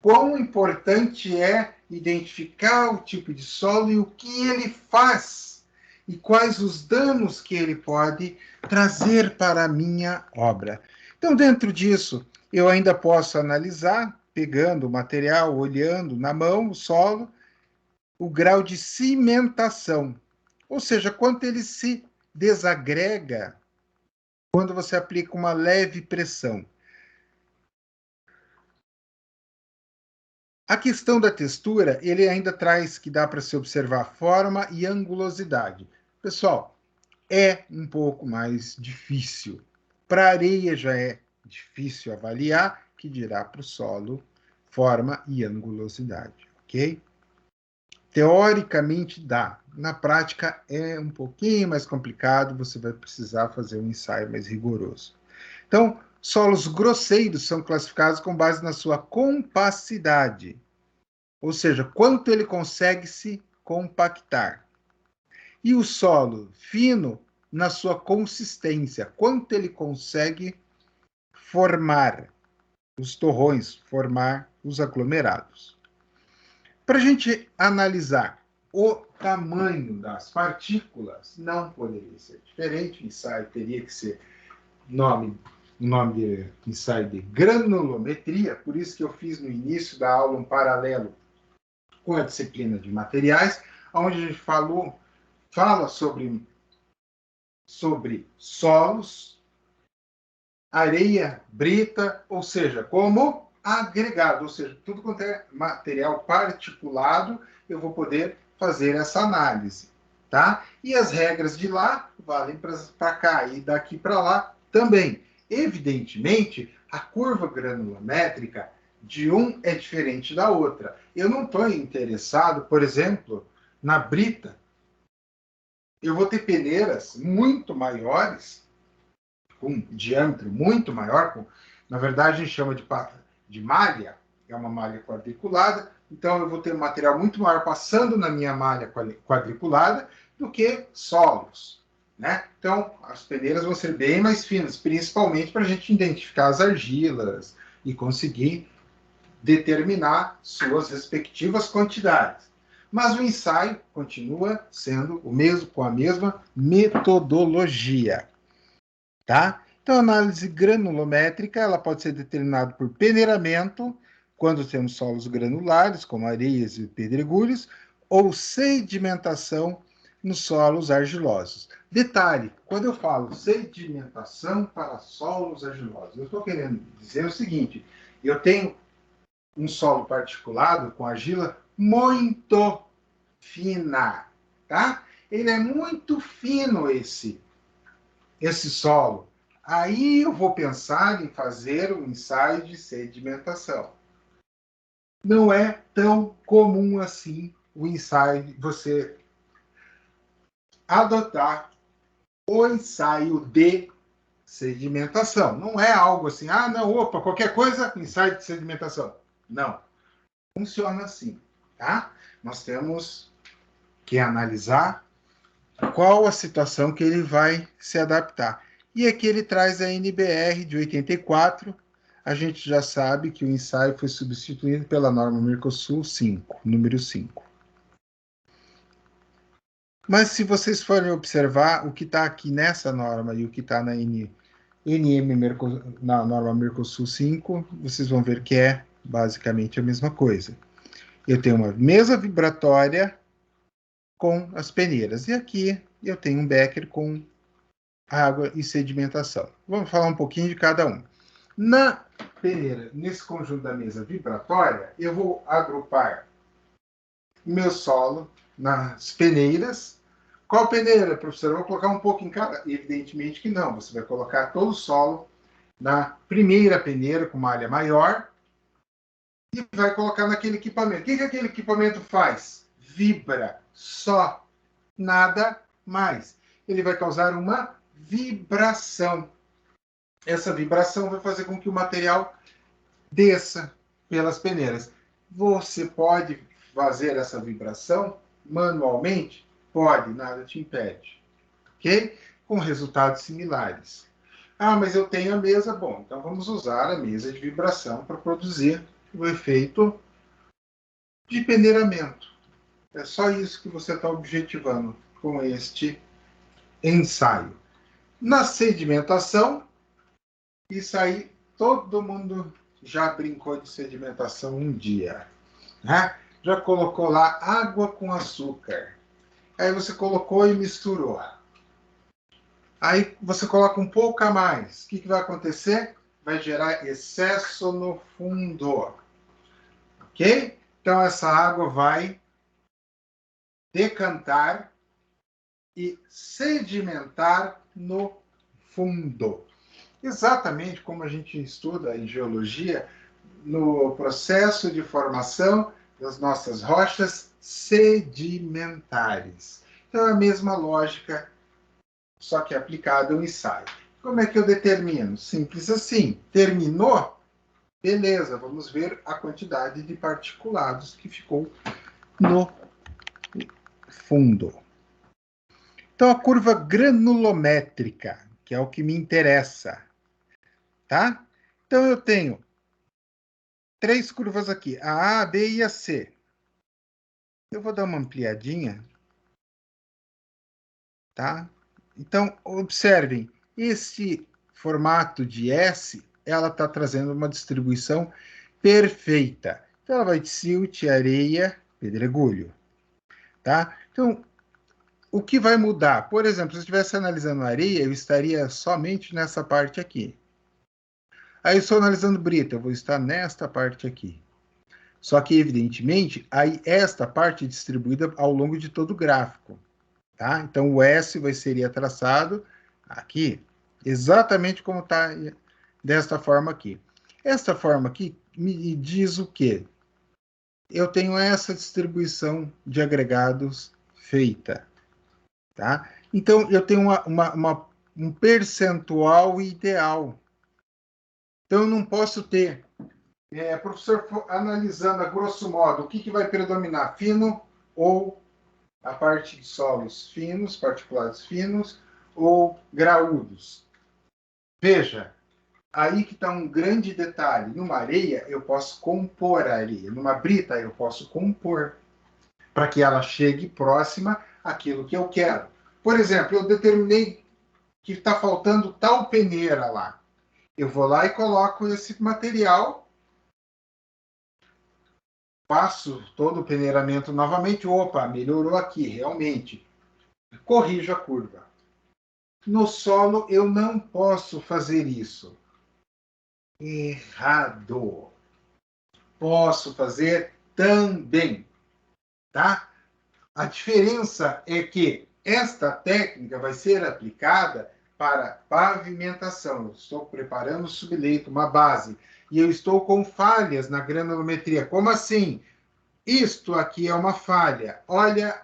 quão importante é identificar o tipo de solo e o que ele faz e quais os danos que ele pode trazer para a minha obra. Então, dentro disso, eu ainda posso analisar, pegando o material, olhando na mão o solo, o grau de cimentação, ou seja, quanto ele se desagrega quando você aplica uma leve pressão. A questão da textura, ele ainda traz que dá para se observar forma e angulosidade. Pessoal, é um pouco mais difícil. Para a areia já é difícil avaliar, que dirá para o solo forma e angulosidade, ok? Teoricamente dá. Na prática é um pouquinho mais complicado, você vai precisar fazer um ensaio mais rigoroso. Então, solos grosseiros são classificados com base na sua compacidade, ou seja, quanto ele consegue se compactar. E o solo fino na sua consistência, quanto ele consegue formar os torrões, formar os aglomerados. Para a gente analisar o tamanho das partículas, não poderia ser diferente, o ensaio teria que ser o nome de ensaio de granulometria, por isso que eu fiz no início da aula um paralelo com a disciplina de materiais, onde a gente fala sobre solos, areia, brita, ou seja, como agregado, ou seja, tudo quanto é material particulado, eu vou poder fazer essa análise, tá? E as regras de lá valem para cá e daqui para lá também. Evidentemente, a curva granulométrica de um é diferente da outra. Eu não estou interessado, por exemplo, na brita. Eu vou ter peneiras muito maiores, com diâmetro muito maior, na verdade a gente chama de malha, é uma malha quadriculada, então eu vou ter um material muito maior passando na minha malha quadriculada do que solos, né? Então as peneiras vão ser bem mais finas, principalmente para a gente identificar as argilas e conseguir determinar suas respectivas quantidades. Mas o ensaio continua sendo o mesmo, com a mesma metodologia. Tá? Então, a análise granulométrica ela pode ser determinada por peneiramento, quando temos solos granulares, como areias e pedregulhos, ou sedimentação nos solos argilosos. Detalhe, quando eu falo sedimentação para solos argilosos, eu estou querendo dizer o seguinte: eu tenho um solo particulado com argila muito fina, tá? Ele é muito fino esse solo. Aí eu vou pensar em fazer um ensaio de sedimentação. Não é tão comum assim o ensaio, você adotar o ensaio de sedimentação. Não é algo assim, não, opa, qualquer coisa, ensaio de sedimentação. Não. Funciona assim, tá? Nós temos que analisar qual a situação que ele vai se adaptar. E aqui ele traz a NBR de 84. A gente já sabe que o ensaio foi substituído pela norma Mercosul 5, número 5. Mas se vocês forem observar o que está aqui nessa norma e o que está na na norma Mercosul 5, vocês vão ver que é basicamente a mesma coisa. Eu tenho uma mesa vibratória com as peneiras. E aqui eu tenho um becker com água e sedimentação. Vamos falar um pouquinho de cada um. Na peneira, nesse conjunto da mesa vibratória, eu vou agrupar meu solo nas peneiras. Qual peneira, professor? Eu vou colocar um pouco em cada? Evidentemente que não. Você vai colocar todo o solo na primeira peneira com malha maior e vai colocar naquele equipamento. O que aquele equipamento faz? Vibra só, nada mais. Ele vai causar uma vibração. Essa vibração vai fazer com que o material desça pelas peneiras. Você pode fazer essa vibração manualmente? Pode, nada te impede. Ok? Com resultados similares. Mas eu tenho a mesa. Bom, então vamos usar a mesa de vibração para produzir o efeito de peneiramento. É só isso que você está objetivando com este ensaio. Na sedimentação, isso aí todo mundo já brincou de sedimentação um dia, né? Já colocou lá água com açúcar. Aí você colocou e misturou. Aí você coloca um pouco a mais. O que vai acontecer? Vai gerar excesso no fundo. Ok? Então essa água vai decantar e sedimentar no fundo. Exatamente como a gente estuda em geologia, no processo de formação das nossas rochas sedimentares. Então, é a mesma lógica, só que aplicada ao ensaio. Como é que eu determino? Simples assim. Terminou? Beleza, vamos ver a quantidade de particulados que ficou no fundo. Então, a curva granulométrica, que é o que me interessa, tá? Então, eu tenho 3 curvas aqui, a A, B e a C. Eu vou dar uma ampliadinha, tá? Então, observem, esse formato de S, ela está trazendo uma distribuição perfeita. Então, ela vai de silt, areia, pedregulho, tá? Então, o que vai mudar? Por exemplo, se eu estivesse analisando areia, eu estaria somente nessa parte aqui. Aí, eu estou analisando brita, eu vou estar nesta parte aqui. Só que, evidentemente, aí esta parte é distribuída ao longo de todo o gráfico. Tá? Então, o S seria traçado aqui, exatamente como está desta forma aqui. Esta forma aqui me diz o quê? Eu tenho essa distribuição de agregados feita. Tá? Então, eu tenho um percentual ideal. Então, eu não posso ter... professor, analisando a grosso modo, o que vai predominar? Fino ou a parte de solos finos, particulados finos ou graúdos? Veja, aí que está um grande detalhe. Numa areia, eu posso compor a areia. Numa brita, eu posso compor para que ela chegue próxima àquilo que eu quero. Por exemplo, eu determinei que está faltando tal peneira lá. Eu vou lá e coloco esse material faço todo o peneiramento novamente. Opa, melhorou aqui, realmente. Corrijo a curva. No solo, eu não posso fazer isso. Errado. Posso fazer também, tá? A diferença é que esta técnica vai ser aplicada para pavimentação. Eu estou preparando o subleito, uma base, e eu estou com falhas na granulometria. Como assim? Isto aqui é uma falha. Olha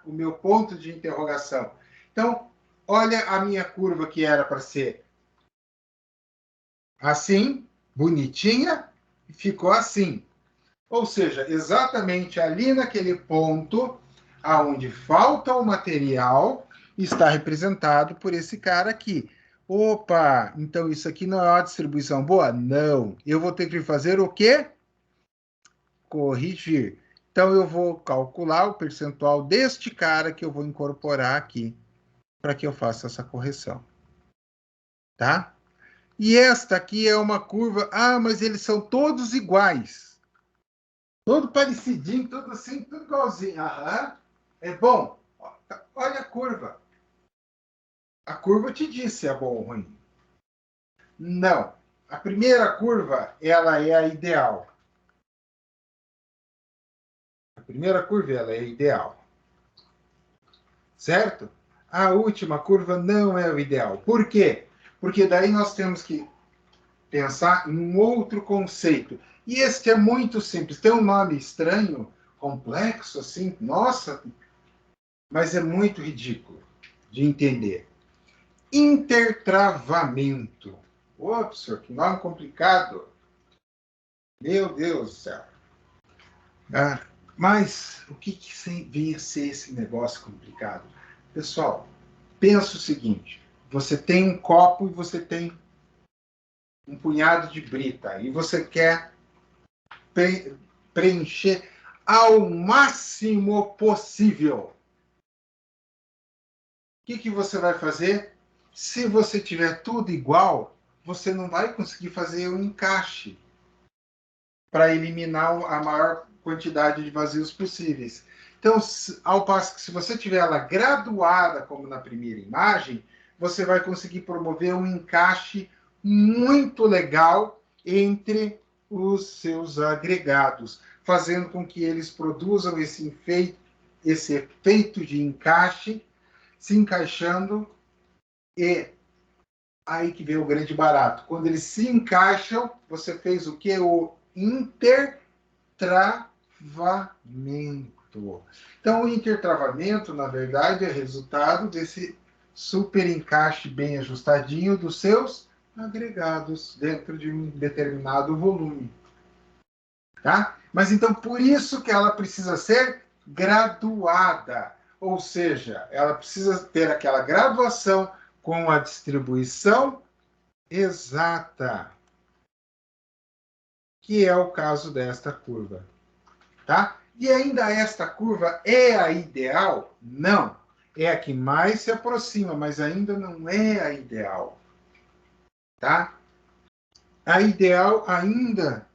o meu ponto de interrogação. Então, olha a minha curva que era para ser assim, bonitinha, e ficou assim. Ou seja, exatamente ali naquele ponto aonde falta o material está representado por esse cara aqui. Opa, então isso aqui não é uma distribuição boa? Não. Eu vou ter que fazer o quê? Corrigir. Então eu vou calcular o percentual deste cara que eu vou incorporar aqui para que eu faça essa correção. Tá? E esta aqui é uma curva. Ah, mas eles são todos iguais. Todo parecidinho, tudo assim, tudo igualzinho. Aham. É bom. Olha a curva. A curva te diz se é bom ou ruim. Não. A primeira curva, ela é a ideal. A primeira curva, ela é ideal. Certo? A última curva não é o ideal. Por quê? Porque daí nós temos que pensar em um outro conceito. E este é muito simples. Tem um nome estranho, complexo, assim, nossa, mas é muito ridículo de entender. Intertravamento. Ops, que nome complicado. Meu Deus do céu. Mas o que vem a ser esse negócio complicado? Pessoal, pensa o seguinte. Você tem um copo e você tem um punhado de brita. E você quer preencher ao máximo possível. O que você vai fazer? Se você tiver tudo igual, você não vai conseguir fazer o encaixe para eliminar a maior quantidade de vazios possíveis. Então, ao passo que se você tiver ela graduada, como na primeira imagem, você vai conseguir promover um encaixe muito legal entre os seus agregados, fazendo com que eles produzam esse efeito de encaixe, se encaixando, e aí que vem o grande barato. Quando eles se encaixam, você fez o que? O intertravamento. Então, o intertravamento, na verdade, é resultado desse super encaixe bem ajustadinho dos seus agregados dentro de um determinado volume. Tá? Mas então, por isso que ela precisa ser graduada. Ou seja, ela precisa ter aquela graduação com a distribuição exata, que é o caso desta curva. Tá? E ainda esta curva é a ideal? Não. É a que mais se aproxima, mas ainda não é a ideal. Tá? A ideal ainda,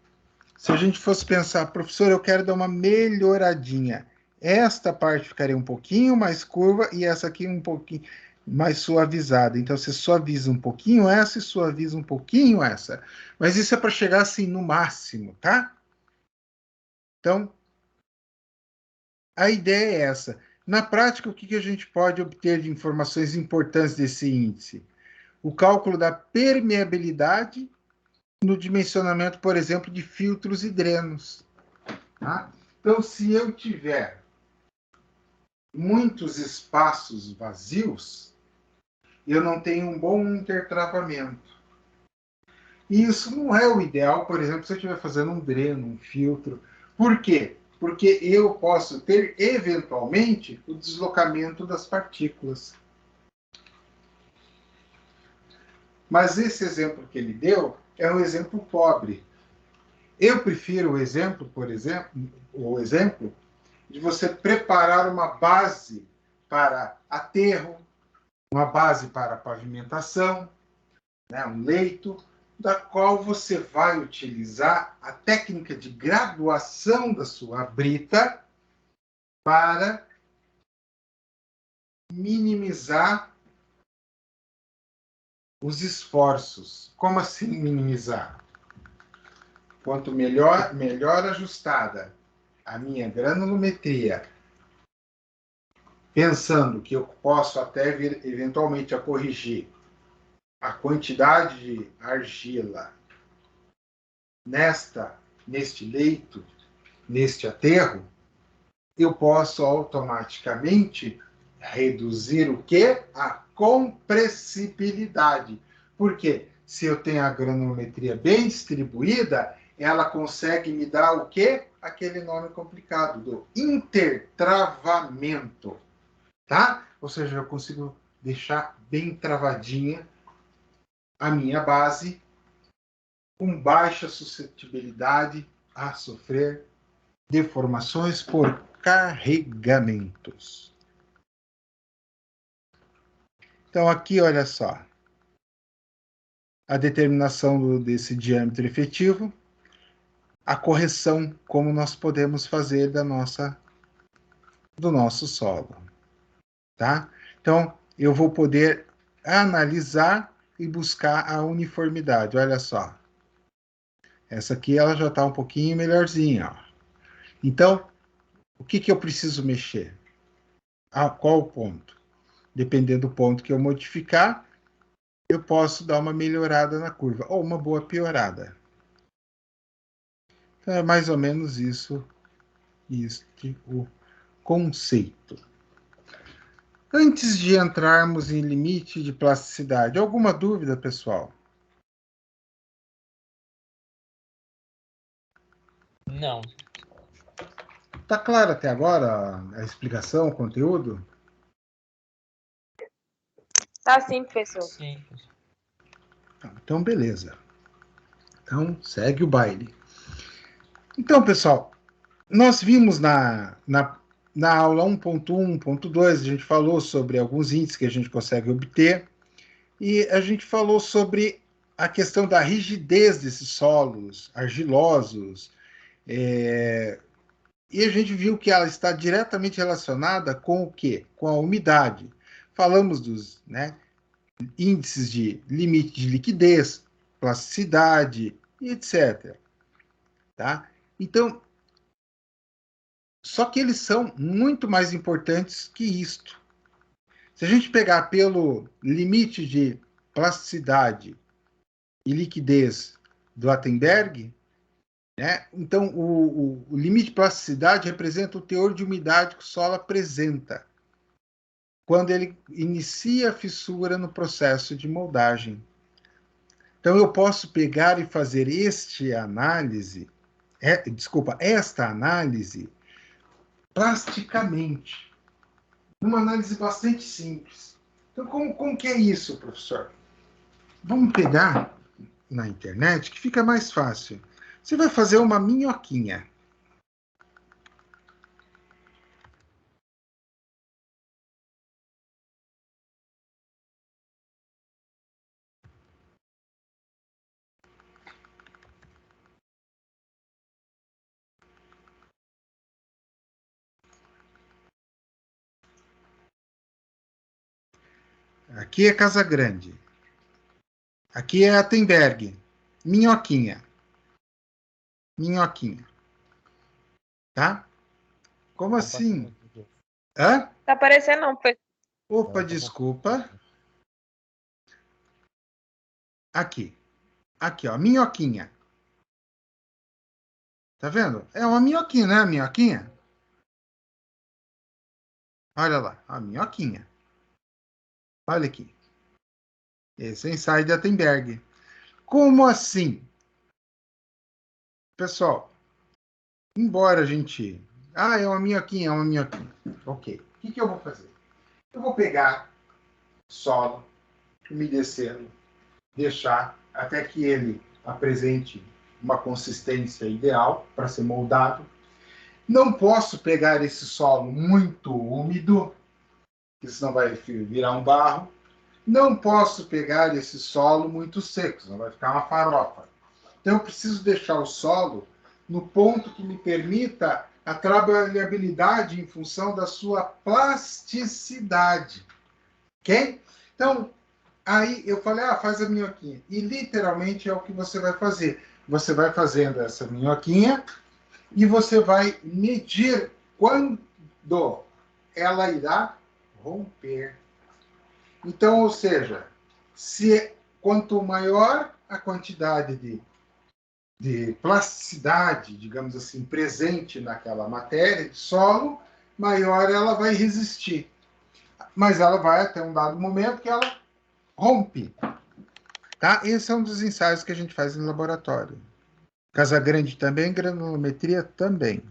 se a gente fosse pensar, professor, eu quero dar uma melhoradinha. Esta parte ficaria um pouquinho mais curva e essa aqui um pouquinho mais suavizada. Então, você suaviza um pouquinho essa e suaviza um pouquinho essa. Mas isso é para chegar assim no máximo, tá? Então, a ideia é essa. Na prática, o que a gente pode obter de informações importantes desse índice? O cálculo da permeabilidade no dimensionamento, por exemplo, de filtros e drenos. Tá? Então, se eu tiver muitos espaços vazios, eu não tenho um bom intertravamento. E isso não é o ideal, por exemplo, se eu estiver fazendo um dreno, um filtro. Por quê? Porque eu posso ter, eventualmente, o deslocamento das partículas. Mas esse exemplo que ele deu é um exemplo pobre. Eu prefiro o exemplo, por exemplo, de você preparar uma base para aterro, uma base para pavimentação, né, um leito, da qual você vai utilizar a técnica de graduação da sua brita para minimizar os esforços. Como assim minimizar? Quanto melhor ajustada a minha granulometria, pensando que eu posso até vir eventualmente a corrigir a quantidade de argila neste leito, neste aterro, eu posso automaticamente reduzir o quê? A compressibilidade. Por quê? Se eu tenho a granulometria bem distribuída, ela consegue me dar o quê? Aquele nome complicado do intertravamento, tá? Ou seja, eu consigo deixar bem travadinha a minha base, com baixa suscetibilidade a sofrer deformações por carregamentos. Então, aqui, olha só, a determinação desse diâmetro efetivo, a correção, como nós podemos fazer do nosso solo. Tá? Então, eu vou poder analisar e buscar a uniformidade. Olha só. Essa aqui ela já está um pouquinho melhorzinha. Ó. Então, o que eu preciso mexer? A qual ponto? Dependendo do ponto que eu modificar, eu posso dar uma melhorada na curva, ou uma boa piorada. Então, é mais ou menos isso, o conceito. Antes de entrarmos em limite de plasticidade, alguma dúvida, pessoal? Não. Tá claro até agora a explicação, o conteúdo? Tá sim, professor. Sim. Então, beleza. Então, segue o baile. Então, pessoal, nós vimos na aula 1.1, 1.2, a gente falou sobre alguns índices que a gente consegue obter, e a gente falou sobre a questão da rigidez desses solos argilosos, e a gente viu que ela está diretamente relacionada com o quê? Com a umidade. Falamos dos índices de limite de liquidez, plasticidade, e etc. Tá? Então, só que eles são muito mais importantes que isto. Se a gente pegar pelo limite de plasticidade e liquidez do Attenberg, então o limite de plasticidade representa o teor de umidade que o solo apresenta quando ele inicia a fissura no processo de moldagem. Então eu posso pegar e fazer esta análise plasticamente, uma análise bastante simples. Então, como que é isso, professor? Vamos pegar na internet, que fica mais fácil. Você vai fazer uma minhoquinha. Aqui é Casa Grande. Aqui é Attenberg. Minhoquinha. Minhoquinha. Tá? Como assim? Hã? Tá aparecendo não, professor. Opa, desculpa. Aqui. Aqui, ó. Minhoquinha. Tá vendo? É uma minhoquinha, né? Minhoquinha. Olha lá. A minhoquinha. Olha aqui. Esse é o ensaio de Attenberg. Como assim? Pessoal, embora a gente... é uma minhoquinha, é uma minhoquinha. Ok. O que eu vou fazer? Eu vou pegar solo, umedecê-lo, deixar até que ele apresente uma consistência ideal para ser moldado. Não posso pegar esse solo muito úmido, que senão vai virar um barro. Não posso pegar esse solo muito seco, senão vai ficar uma farofa. Então, eu preciso deixar o solo no ponto que me permita a trabalhabilidade em função da sua plasticidade. Ok? Então, aí eu falei, faz a minhoquinha. E literalmente é o que você vai fazer. Você vai fazendo essa minhoquinha e você vai medir quando ela irá romper. Então, ou seja, quanto maior a quantidade de plasticidade, digamos assim, presente naquela matéria de solo, maior ela vai resistir. Mas ela vai até um dado momento que ela rompe. Tá? Esse é um dos ensaios que a gente faz no laboratório. Casagrande também, granulometria também.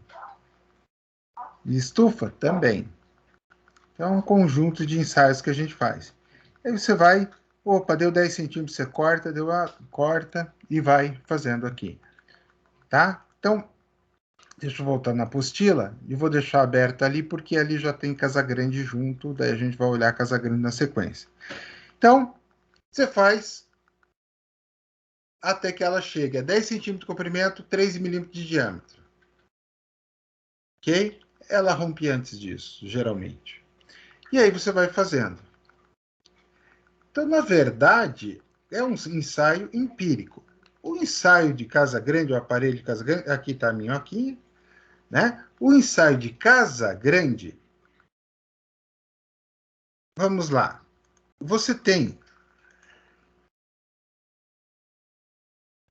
E estufa também. Então, é um conjunto de ensaios que a gente faz. Aí você vai, deu 10 centímetros, você corta, corta e vai fazendo aqui. Tá? Então, deixa eu voltar na apostila e vou deixar aberta ali, porque ali já tem Casagrande junto, daí a gente vai olhar Casagrande na sequência. Então, você faz até que ela chegue a 10 centímetros de comprimento, 3 milímetros de diâmetro. Ok? Ela rompe antes disso, geralmente. E aí você vai fazendo. Então, na verdade, é um ensaio empírico. O ensaio de Casagrande, o aparelho de Casagrande, aqui está a minhoquinha, né? O ensaio de Casagrande, vamos lá. Você tem,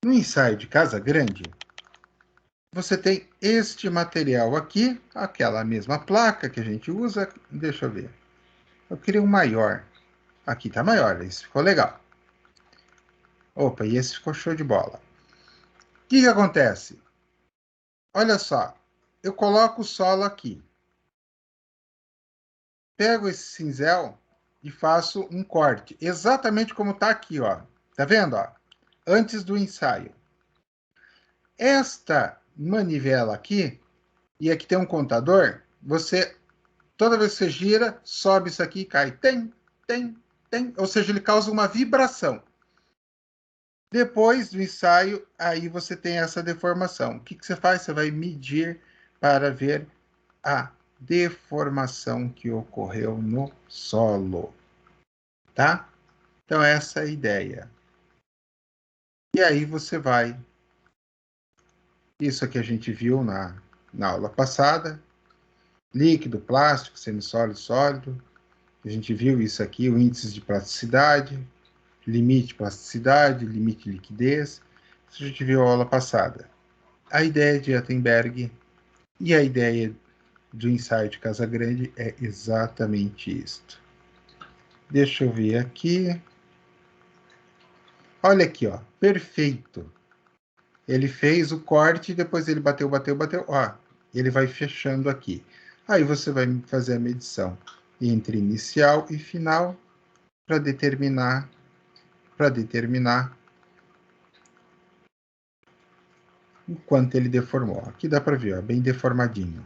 no ensaio de Casagrande, você tem este material aqui, aquela mesma placa que a gente usa, deixa eu ver. Eu queria um maior. Aqui está maior, esse ficou legal. Opa, e esse ficou show de bola. O que acontece? Olha só, eu coloco o solo aqui. Pego esse cinzel e faço um corte, exatamente como está aqui, ó. Tá vendo, ó? Antes do ensaio. Esta manivela aqui, e aqui tem um contador, toda vez que você gira, sobe isso aqui e cai. Tem. Ou seja, ele causa uma vibração. Depois do ensaio, aí você tem essa deformação. O que você faz? Você vai medir para ver a deformação que ocorreu no solo. Tá? Então, essa é a ideia. E aí você vai... Isso aqui a gente viu na aula passada. Líquido, plástico, semissólido, sólido. A gente viu isso aqui, o índice de plasticidade, limite de plasticidade, limite de liquidez. Isso a gente viu na aula passada. A ideia de Attenberg e a ideia do ensaio de Casagrande é exatamente isto. Deixa eu ver aqui. Olha aqui, ó, perfeito. Ele fez o corte, depois ele bateu. Ó, ele vai fechando aqui. Aí você vai fazer a medição entre inicial e final para determinar o quanto ele deformou. Aqui dá para ver, ó, bem deformadinho.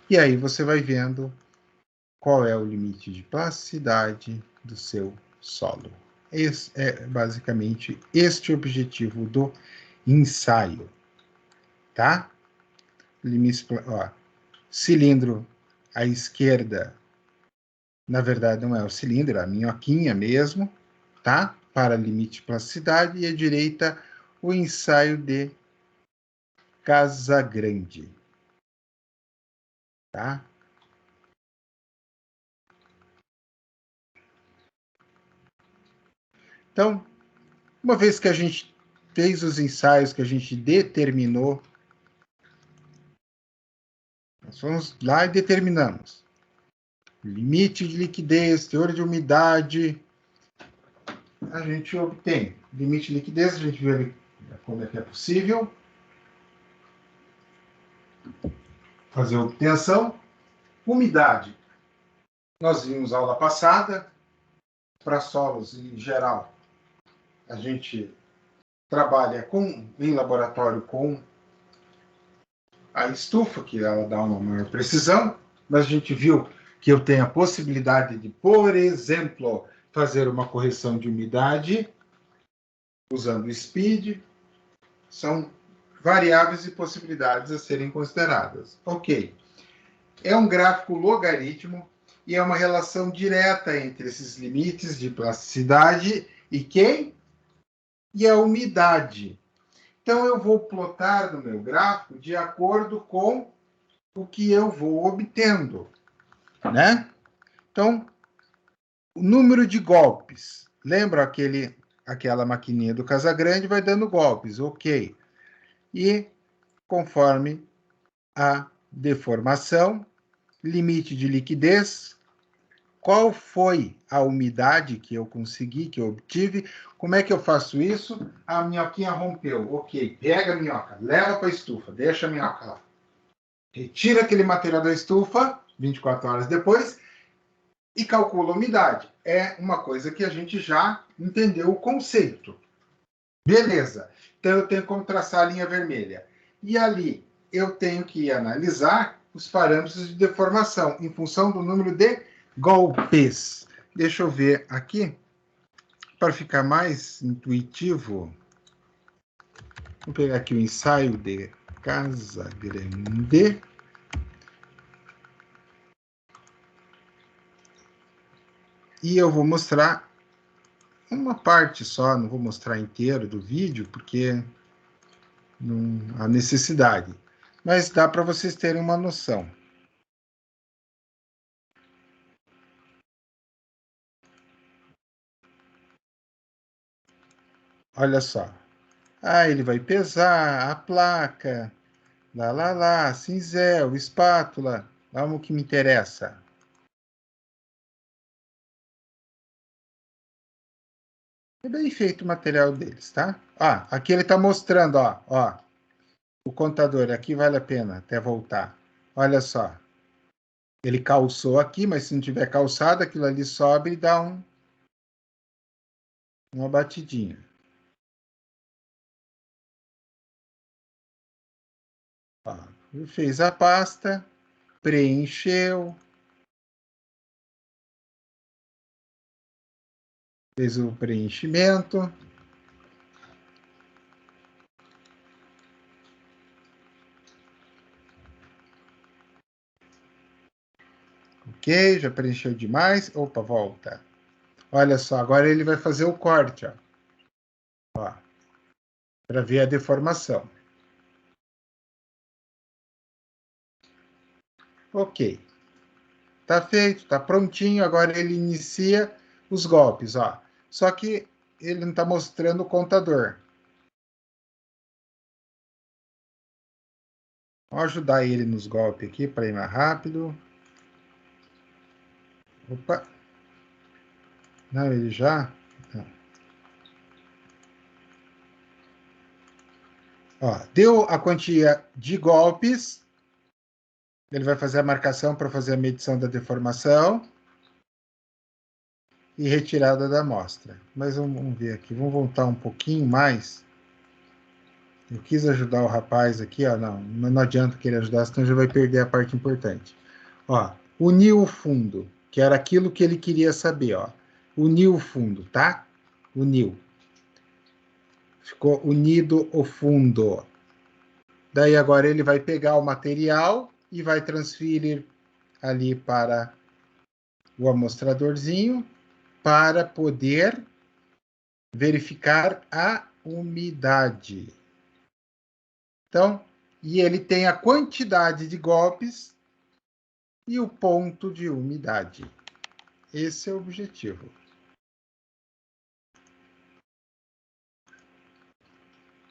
E aí você vai vendo qual é o limite de plasticidade do seu solo. Esse é basicamente este objetivo do ensaio, tá? Limite, ó, cilindro à esquerda, na verdade não é o cilindro, é a minhoquinha mesmo, tá? Para limite de plasticidade, e à direita o ensaio de Casagrande, tá? Então, uma vez que a gente fez os ensaios, que a gente determinou, nós fomos lá e determinamos limite de liquidez, teor de umidade, a gente obtém limite de liquidez, a gente viu ali como é que é possível fazer a obtenção. Umidade, nós vimos aula passada, para solos em geral, a gente trabalha em laboratório com a estufa, que ela dá uma maior precisão, mas a gente viu que eu tenho a possibilidade de, por exemplo, fazer uma correção de umidade usando o speed. São variáveis e possibilidades a serem consideradas. Ok. É um gráfico logaritmo e é uma relação direta entre esses limites de plasticidade e quem? E a umidade. Então, eu vou plotar no meu gráfico de acordo com o que eu vou obtendo, né? Então, o número de golpes. Lembra aquela maquininha do Casagrande vai dando golpes, ok. E conforme a deformação, limite de liquidez, qual foi a umidade que eu consegui, que eu obtive, como é que eu faço isso? A minhoquinha rompeu, ok, pega a minhoca, leva para a estufa, deixa a minhoca lá. Retira aquele material da estufa, 24 horas depois, e calcula a umidade. É uma coisa que a gente já entendeu o conceito. Beleza. Então, eu tenho como traçar a linha vermelha. E ali, eu tenho que analisar os parâmetros de deformação em função do número de golpes. Deixa eu ver aqui, para ficar mais intuitivo. Vou pegar aqui o ensaio de Casagrande. E eu vou mostrar uma parte só, não vou mostrar inteiro do vídeo, porque não há necessidade. Mas dá para vocês terem uma noção. Olha só. Ah, ele vai pesar a placa, cinzel, espátula. Vamos o que me interessa. É bem feito o material deles, tá? Ah, aqui ele está mostrando, ó, o contador. Aqui vale a pena até voltar. Olha só. Ele calçou aqui, mas se não tiver calçado, aquilo ali sobe e dá uma batidinha. Ó, fez a pasta, preencheu, fez o preenchimento. Ok, já preencheu demais. Opa, volta. Olha só, agora ele vai fazer o corte, ó, para ver a deformação. Ok. Tá feito, tá prontinho. Agora ele inicia os golpes, ó. Só que ele não está mostrando o contador. Vou ajudar ele nos golpes aqui para ir mais rápido. Opa. Não, ele já... Não. Ó, deu a quantia de golpes. Ele vai fazer a marcação para fazer a medição da deformação e retirada da amostra. Mas vamos ver aqui. Vamos voltar um pouquinho mais. Eu quis ajudar o rapaz aqui, ó. Não adianta querer ajudar, senão já vai perder a parte importante. Ó, uniu o fundo, que era aquilo que ele queria saber, ó. Uniu o fundo, tá? Uniu. Ficou unido o fundo. Daí agora ele vai pegar o material e vai transferir ali para o amostradorzinho para poder verificar a umidade. Então, e ele tem a quantidade de golpes e o ponto de umidade. Esse é o objetivo.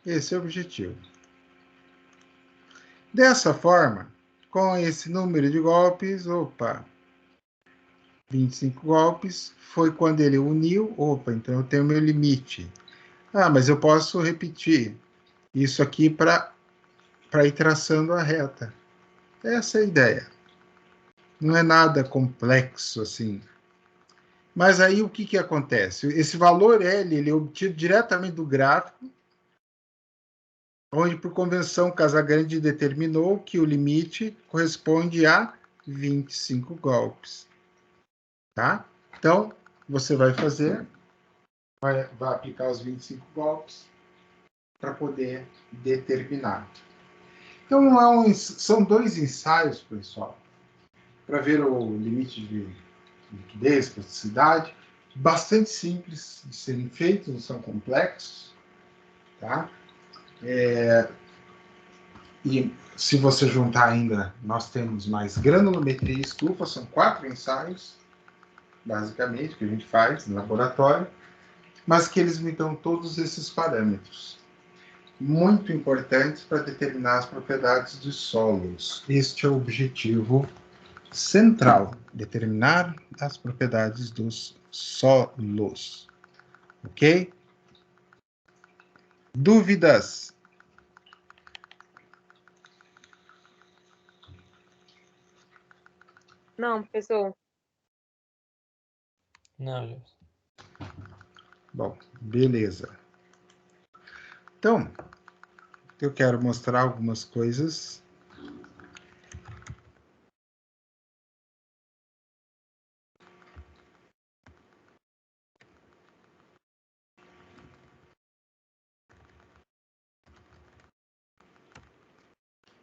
Esse é o objetivo. Dessa forma, com esse número de golpes, 25 golpes, foi quando ele uniu, então eu tenho meu limite. Ah, mas eu posso repetir isso aqui para ir traçando a reta. Essa é a ideia. Não é nada complexo assim. Mas aí o que acontece? Esse valor L ele é obtido diretamente do gráfico, onde, por convenção, Casagrande determinou que o limite corresponde a 25 golpes. Tá? Então, você vai fazer, vai aplicar os 25 golpes para poder determinar. Então, são 2 ensaios, pessoal, para ver o limite de liquidez, plasticidade, bastante simples de serem feitos, não são complexos, tá? E se você juntar ainda, nós temos mais granulometria e estufa, são 4 ensaios, basicamente, que a gente faz no laboratório, mas que eles me dão todos esses parâmetros, muito importantes para determinar as propriedades dos solos. Este é o objetivo central, determinar as propriedades dos solos. Ok? Dúvidas? Não, professor. Não, Jefferson. Bom, beleza. Então, eu quero mostrar algumas coisas.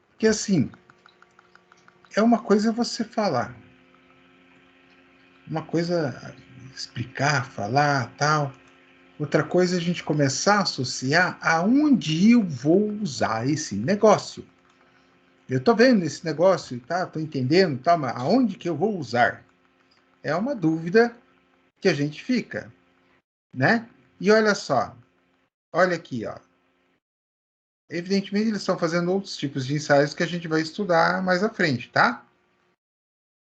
Porque, assim, é uma coisa você falar. Uma coisa explicar, falar, tal. Outra coisa é a gente começar a associar aonde eu vou usar esse negócio. Eu estou vendo esse negócio, tá? Estou entendendo, tá? Mas aonde que eu vou usar? É uma dúvida que a gente fica, né? E olha só, olha aqui, ó. Evidentemente, eles estão fazendo outros tipos de ensaios que a gente vai estudar mais à frente, tá?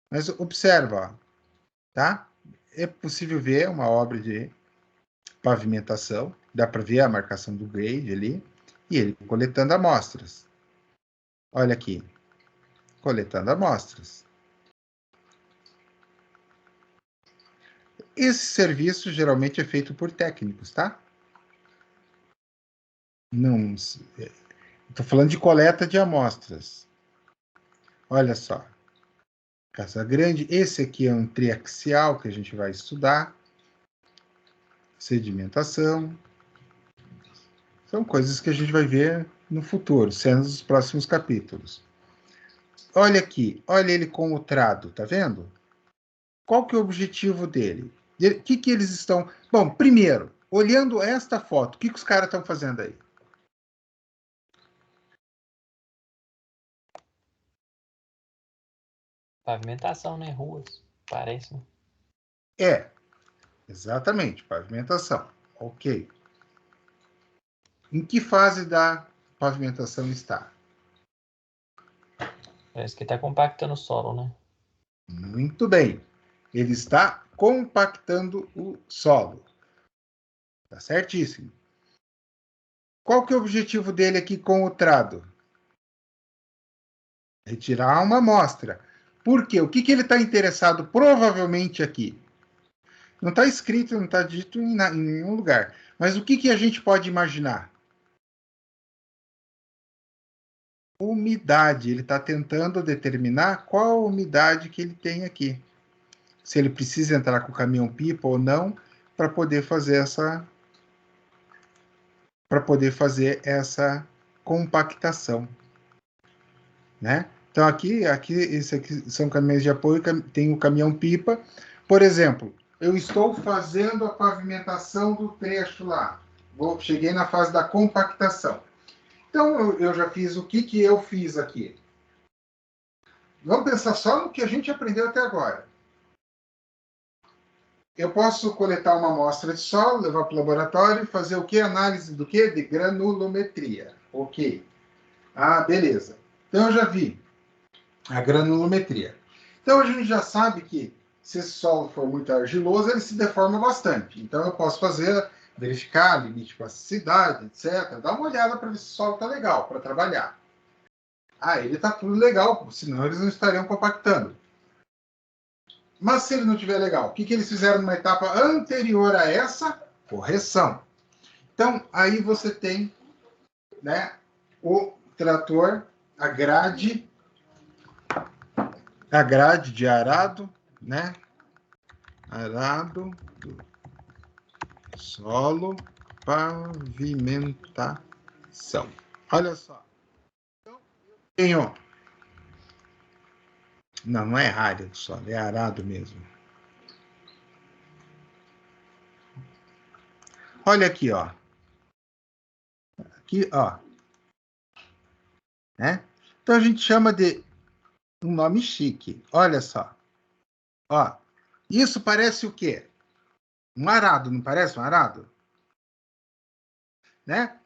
Mas observa, ó, tá? É possível ver uma obra de pavimentação, dá para ver a marcação do grade ali, e ele coletando amostras. Olha aqui, coletando amostras. Esse serviço geralmente é feito por técnicos, tá? Não, estou falando de coleta de amostras. Olha só. Casa Grande, esse aqui é um triaxial que a gente vai estudar. Sedimentação. São coisas que a gente vai ver no futuro, sendo os próximos capítulos. Olha aqui, olha ele com o trado, tá vendo? Qual que é o objetivo dele? O que eles estão... Bom, primeiro, olhando esta foto, o que os caras estão fazendo aí? Pavimentação, né? Ruas, parece, né? É, exatamente, pavimentação. Ok. Em que fase da pavimentação está? Parece que tá compactando o solo, né? Muito bem. Ele está compactando o solo. Tá certíssimo. Qual que é o objetivo dele aqui com o trado? Retirar uma amostra. Por quê? O que ele está interessado provavelmente aqui? Não está escrito, não está dito em nenhum lugar. Mas o que a gente pode imaginar? Umidade. Ele está tentando determinar qual a umidade que ele tem aqui. Se ele precisa entrar com o caminhão-pipa ou não, para poder fazer essa compactação, né? Então esse aqui são caminhões de apoio, tem o caminhão-pipa. Por exemplo, eu estou fazendo a pavimentação do trecho lá. Cheguei na fase da compactação. Então, eu já fiz o que eu fiz aqui. Vamos pensar só no que a gente aprendeu até agora. Eu posso coletar uma amostra de solo, levar para o laboratório e fazer o que? Análise do que? De granulometria. Ok. Ah, beleza. Então, eu já vi a granulometria. Então, a gente já sabe que se esse solo for muito argiloso, ele se deforma bastante. Então, eu posso verificar limite de plasticidade, etc. Dar uma olhada para ver se o solo está legal para trabalhar. Ah, ele está tudo legal, senão eles não estariam compactando. Mas se ele não estiver legal, o que eles fizeram numa etapa anterior a essa? Correção. Então, aí você tem, né, o trator, a grade de arado, né? Arado do solo, pavimentação. Olha só. Então, eu tenho... Não, não é área do solo, é arado mesmo. Olha aqui, ó. Aqui, ó. Né? Então a gente chama de um nome chique. Olha só. Ó. Isso parece o quê? Um arado, não parece um arado? Né?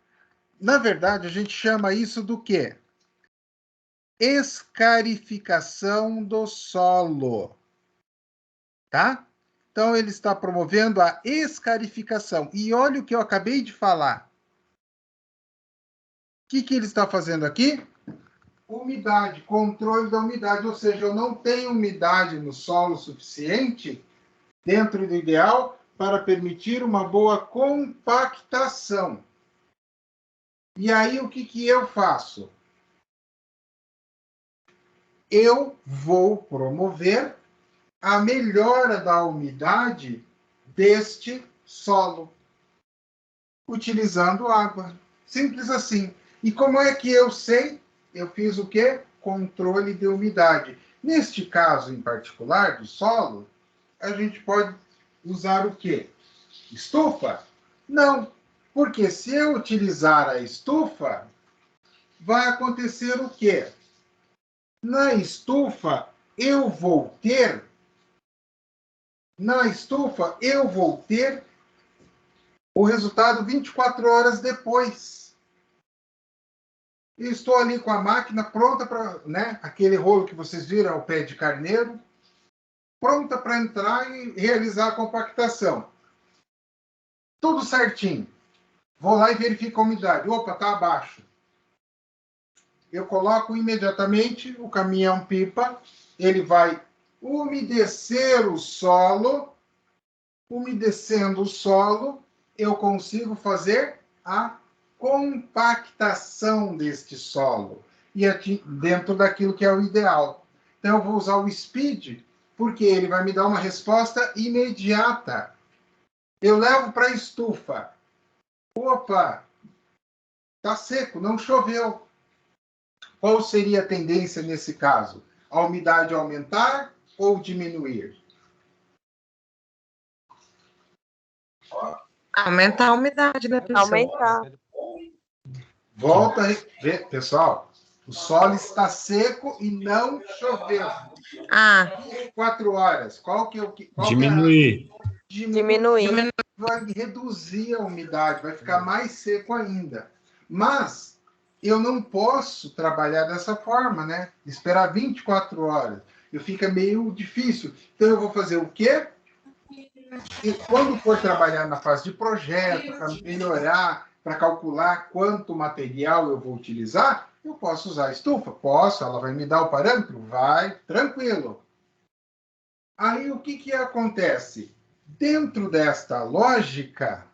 Na verdade, a gente chama isso do quê? Escarificação do solo. Tá? Então, ele está promovendo a escarificação. E olha o que eu acabei de falar. O que ele está fazendo aqui? Umidade, controle da umidade. Ou seja, eu não tenho umidade no solo suficiente, dentro do ideal, para permitir uma boa compactação. E aí, o que eu faço? Eu vou promover a melhora da umidade deste solo, utilizando água. Simples assim. E como é que eu sei? Eu fiz o quê? Controle de umidade. Neste caso em particular, do solo, a gente pode usar o quê? Estufa? Não, porque se eu utilizar a estufa, vai acontecer o quê? Na estufa, eu vou ter o resultado 24 horas depois. Eu estou ali com a máquina pronta para, né, aquele rolo que vocês viram ao pé de carneiro, pronta para entrar e realizar a compactação. Tudo certinho. Vou lá e verifico a umidade. Opa, está abaixo. Eu coloco imediatamente o caminhão-pipa, ele vai umedecer o solo. Umedecendo o solo, eu consigo fazer a compactação deste solo, e dentro daquilo que é o ideal. Então, eu vou usar o speed, porque ele vai me dar uma resposta imediata. Eu levo para a estufa. Opa, está seco, não choveu. Qual seria a tendência nesse caso? A umidade aumentar ou diminuir? Aumentar a umidade, né, professor? Aumentar. Volta a ver, pessoal. O solo está seco e não choveu. Ah, 24 horas. Qual que Diminuir. Diminuir. Vai reduzir a umidade, vai ficar mais seco ainda. Mas eu não posso trabalhar dessa forma, né? Esperar 24 horas. Fica meio difícil. Então eu vou fazer o quê? E quando for trabalhar na fase de projeto, para melhorar, para calcular quanto material eu vou utilizar, eu posso usar a estufa? Posso, ela vai me dar o parâmetro? Vai, tranquilo. Aí o que acontece? Dentro desta lógica,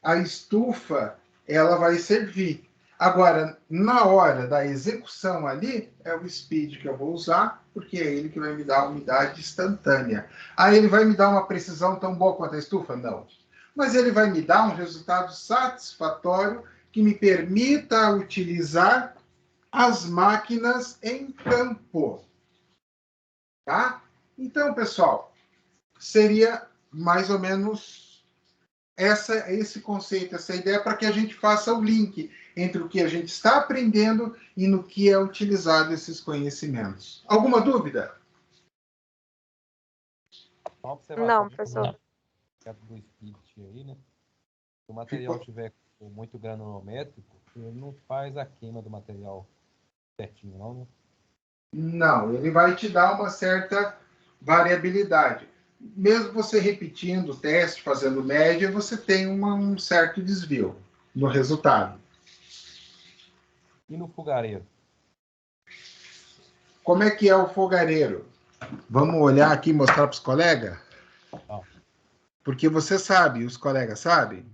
a estufa ela vai servir. Agora, na hora da execução ali, é o speed que eu vou usar, porque é ele que vai me dar a umidade instantânea. Aí ele vai me dar uma precisão tão boa quanto a estufa? Não. Mas ele vai me dar um resultado satisfatório que me permita utilizar as máquinas em campo. Tá? Então, pessoal, seria mais ou menos esse conceito, essa ideia, para que a gente faça o link entre o que a gente está aprendendo e no que é utilizado esses conhecimentos. Alguma dúvida? Uma observação Não, de professor. do speed aí, né? Se o material tiver muito granulométrico, ele não faz a queima do material certinho, não, né? Não, ele vai te dar uma certa variabilidade. Mesmo você repetindo o teste, fazendo média, você tem um certo desvio no resultado. E no fogareiro? Como é que é o fogareiro? Vamos olhar aqui e mostrar para os colegas? Não. Porque você sabe, os colegas sabem.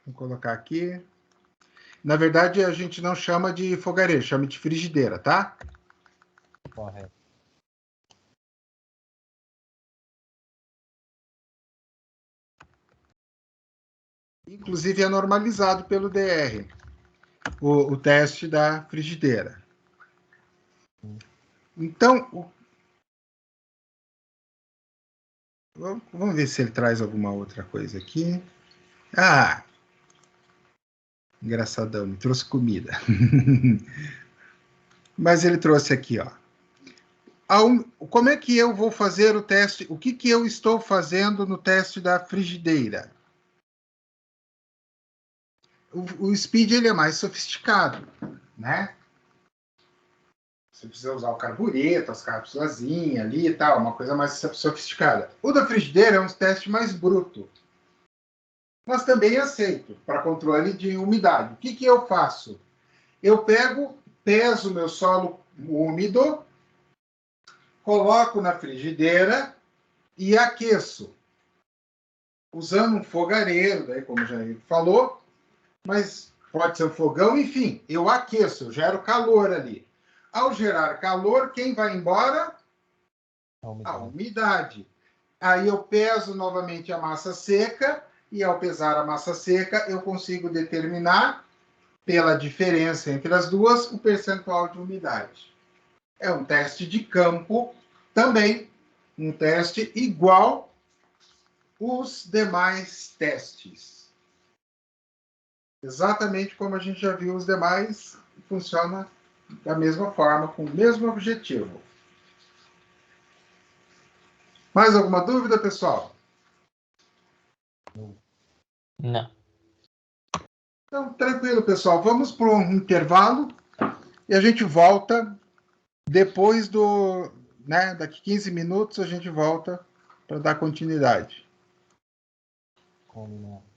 Vou colocar aqui. Na verdade, a gente não chama de fogareiro, chama de frigideira, tá? Correto. inclusive é normalizado pelo DR, o teste da frigideira. Então, vamos ver se ele traz alguma outra coisa aqui. Ah, engraçadão, me trouxe comida. Mas ele trouxe aqui, ó. Como é que eu vou fazer o teste? O que eu estou fazendo no teste da frigideira? O speed ele é mais sofisticado, né? Você precisa usar o carbureto, as cápsulazinhas ali e tal, uma coisa mais sofisticada. O da frigideira é um teste mais bruto, mas também aceito para controle de umidade. O que eu faço? Eu peso o meu solo úmido, coloco na frigideira e aqueço, usando um fogareiro, daí, como já falou, mas pode ser um fogão, enfim, eu aqueço, eu gero calor ali. Ao gerar calor, quem vai embora? A umidade. Aí eu peso novamente a massa seca, e ao pesar a massa seca, eu consigo determinar, pela diferença entre as duas, o percentual de umidade. É um teste de campo também, um teste igual os demais testes. Exatamente como a gente já viu os demais, funciona da mesma forma, com o mesmo objetivo. Mais alguma dúvida, pessoal? Não. Então, tranquilo, pessoal. Vamos para um intervalo e a gente volta depois do... Né, daqui 15 minutos a gente volta para dar continuidade. Combinado.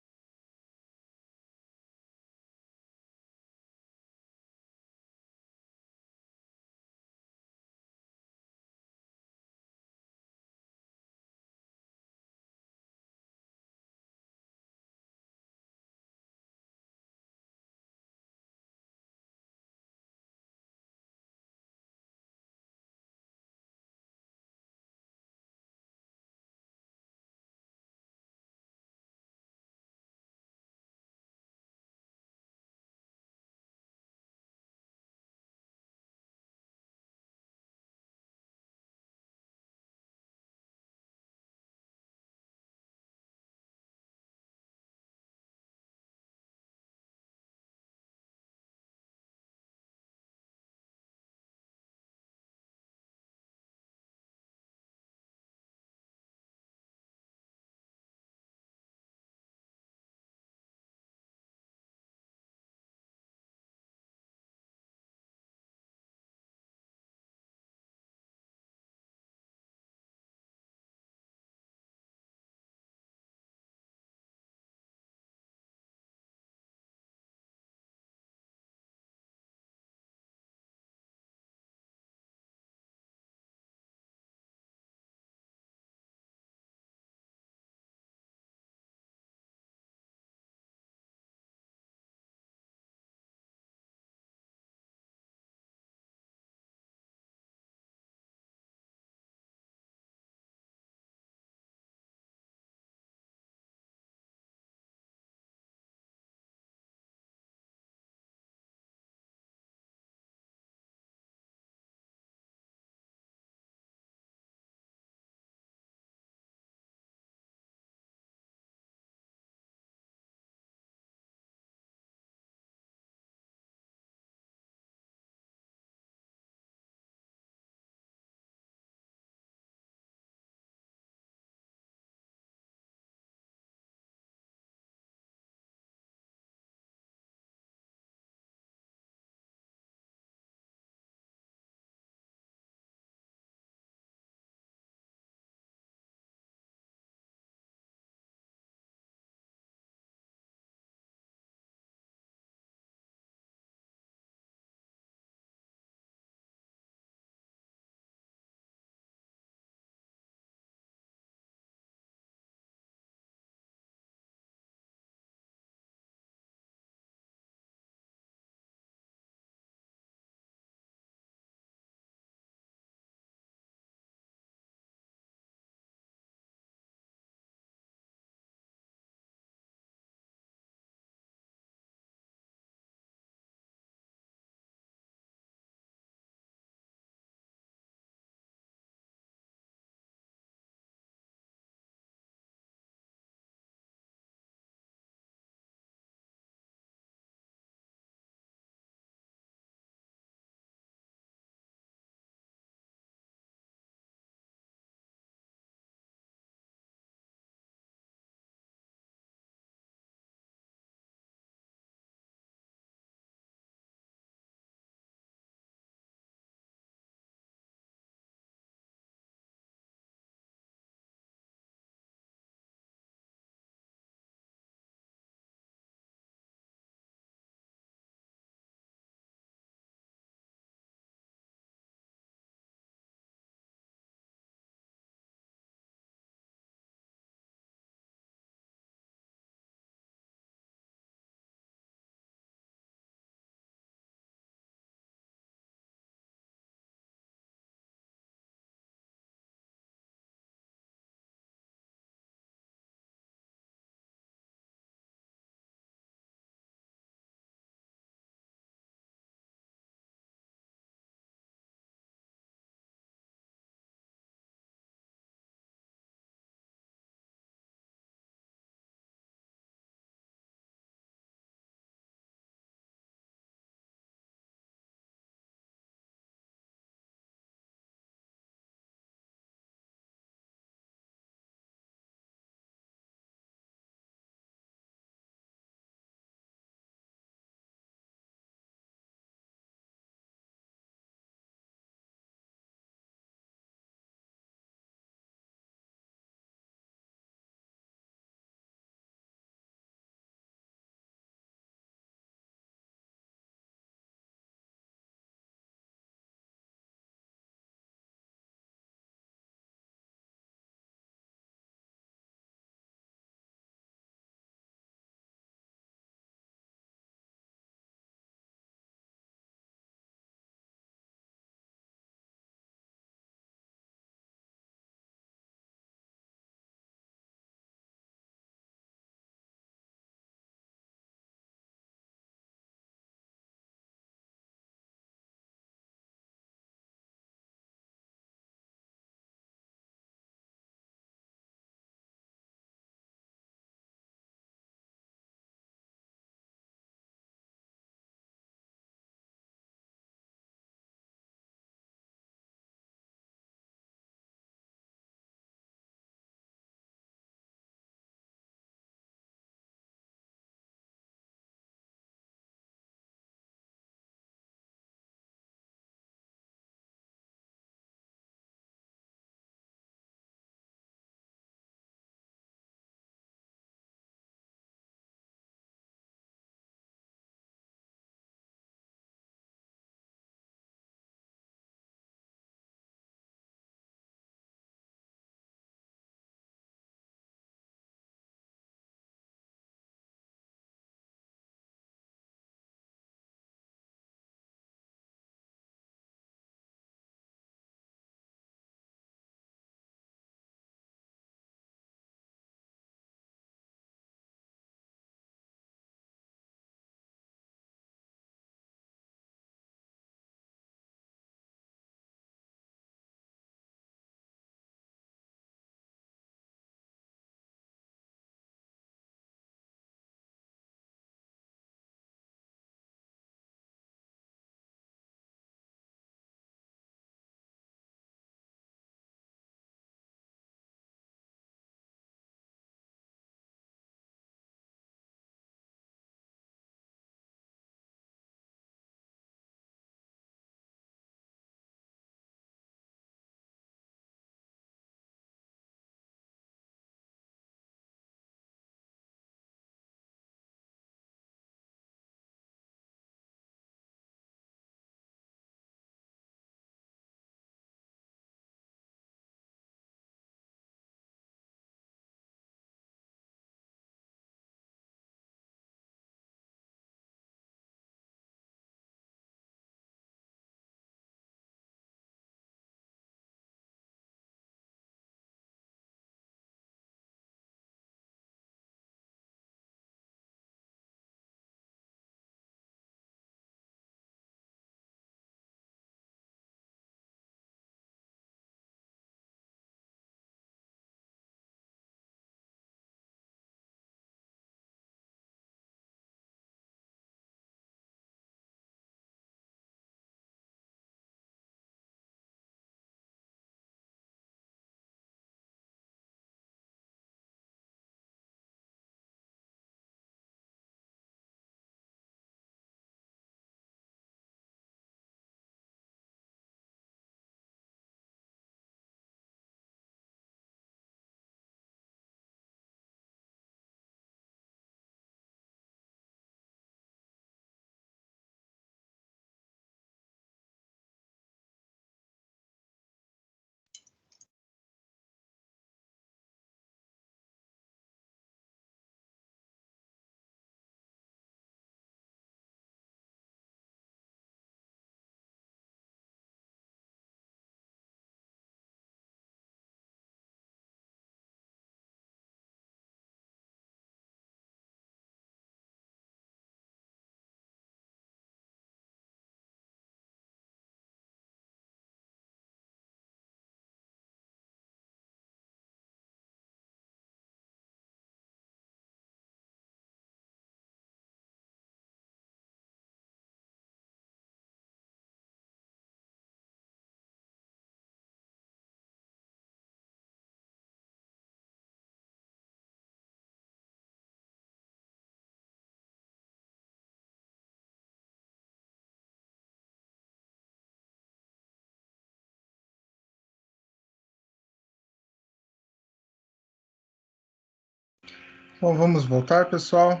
Bom, vamos voltar, pessoal.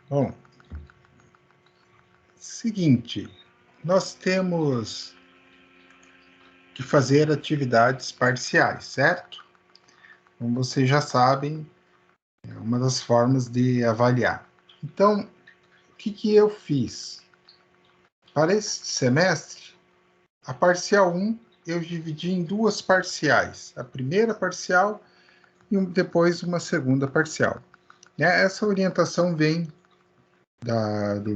Bom, seguinte, nós temos que fazer atividades parciais, certo? Como vocês já sabem, é uma das formas de avaliar. Então, o que eu fiz? Para esse semestre, a parcial 1 eu dividi em duas parciais. A primeira parcial e depois uma segunda parcial. Essa orientação vem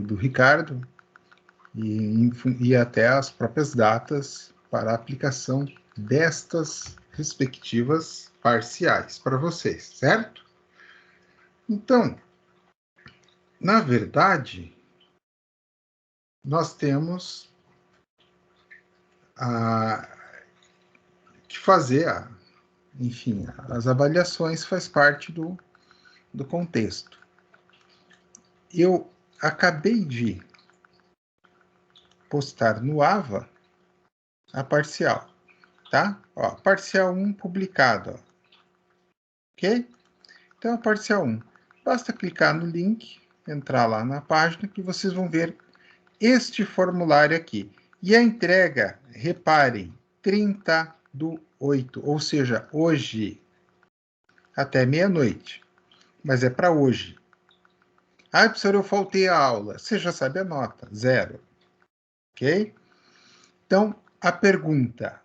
do Ricardo e até as próprias datas para a aplicação destas respectivas parciais para vocês, certo? Então, na verdade, nós temos que fazer, enfim, as avaliações faz parte do contexto. Eu acabei de postar no AVA a parcial, tá? Ó, parcial 1 publicado, ó. Ok? Então, a parcial 1. Basta clicar no link, entrar lá na página, que vocês vão ver este formulário aqui. E a entrega, reparem, 30/8, ou seja, hoje, até meia-noite. Mas é para hoje. Ah, professor, eu faltei a aula. Você já sabe a nota, 0. Ok? Então, a pergunta: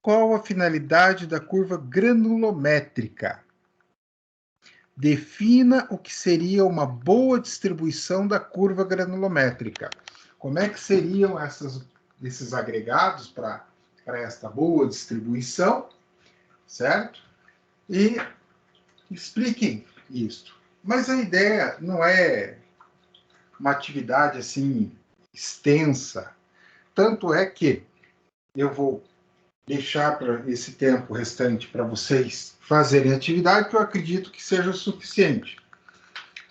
qual a finalidade da curva granulométrica? Defina o que seria uma boa distribuição da curva granulométrica. Como é que seriam esses agregados para esta boa distribuição, certo? E expliquem isso. Mas a ideia não é uma atividade assim extensa. Tanto é que eu vou deixar para esse tempo restante para vocês fazerem atividade que eu acredito que seja o suficiente,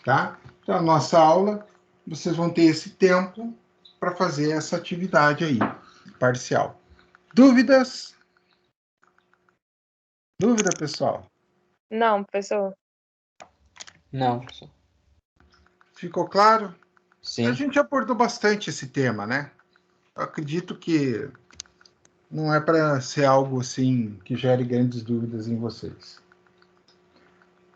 tá? Então, a nossa aula, vocês vão ter esse tempo para fazer essa atividade aí, parcial. Dúvidas? Dúvida, pessoal? Não, professor. Não, professor. Ficou claro? Sim. A gente abordou bastante esse tema, né? Eu acredito que não é para ser algo assim que gere grandes dúvidas em vocês.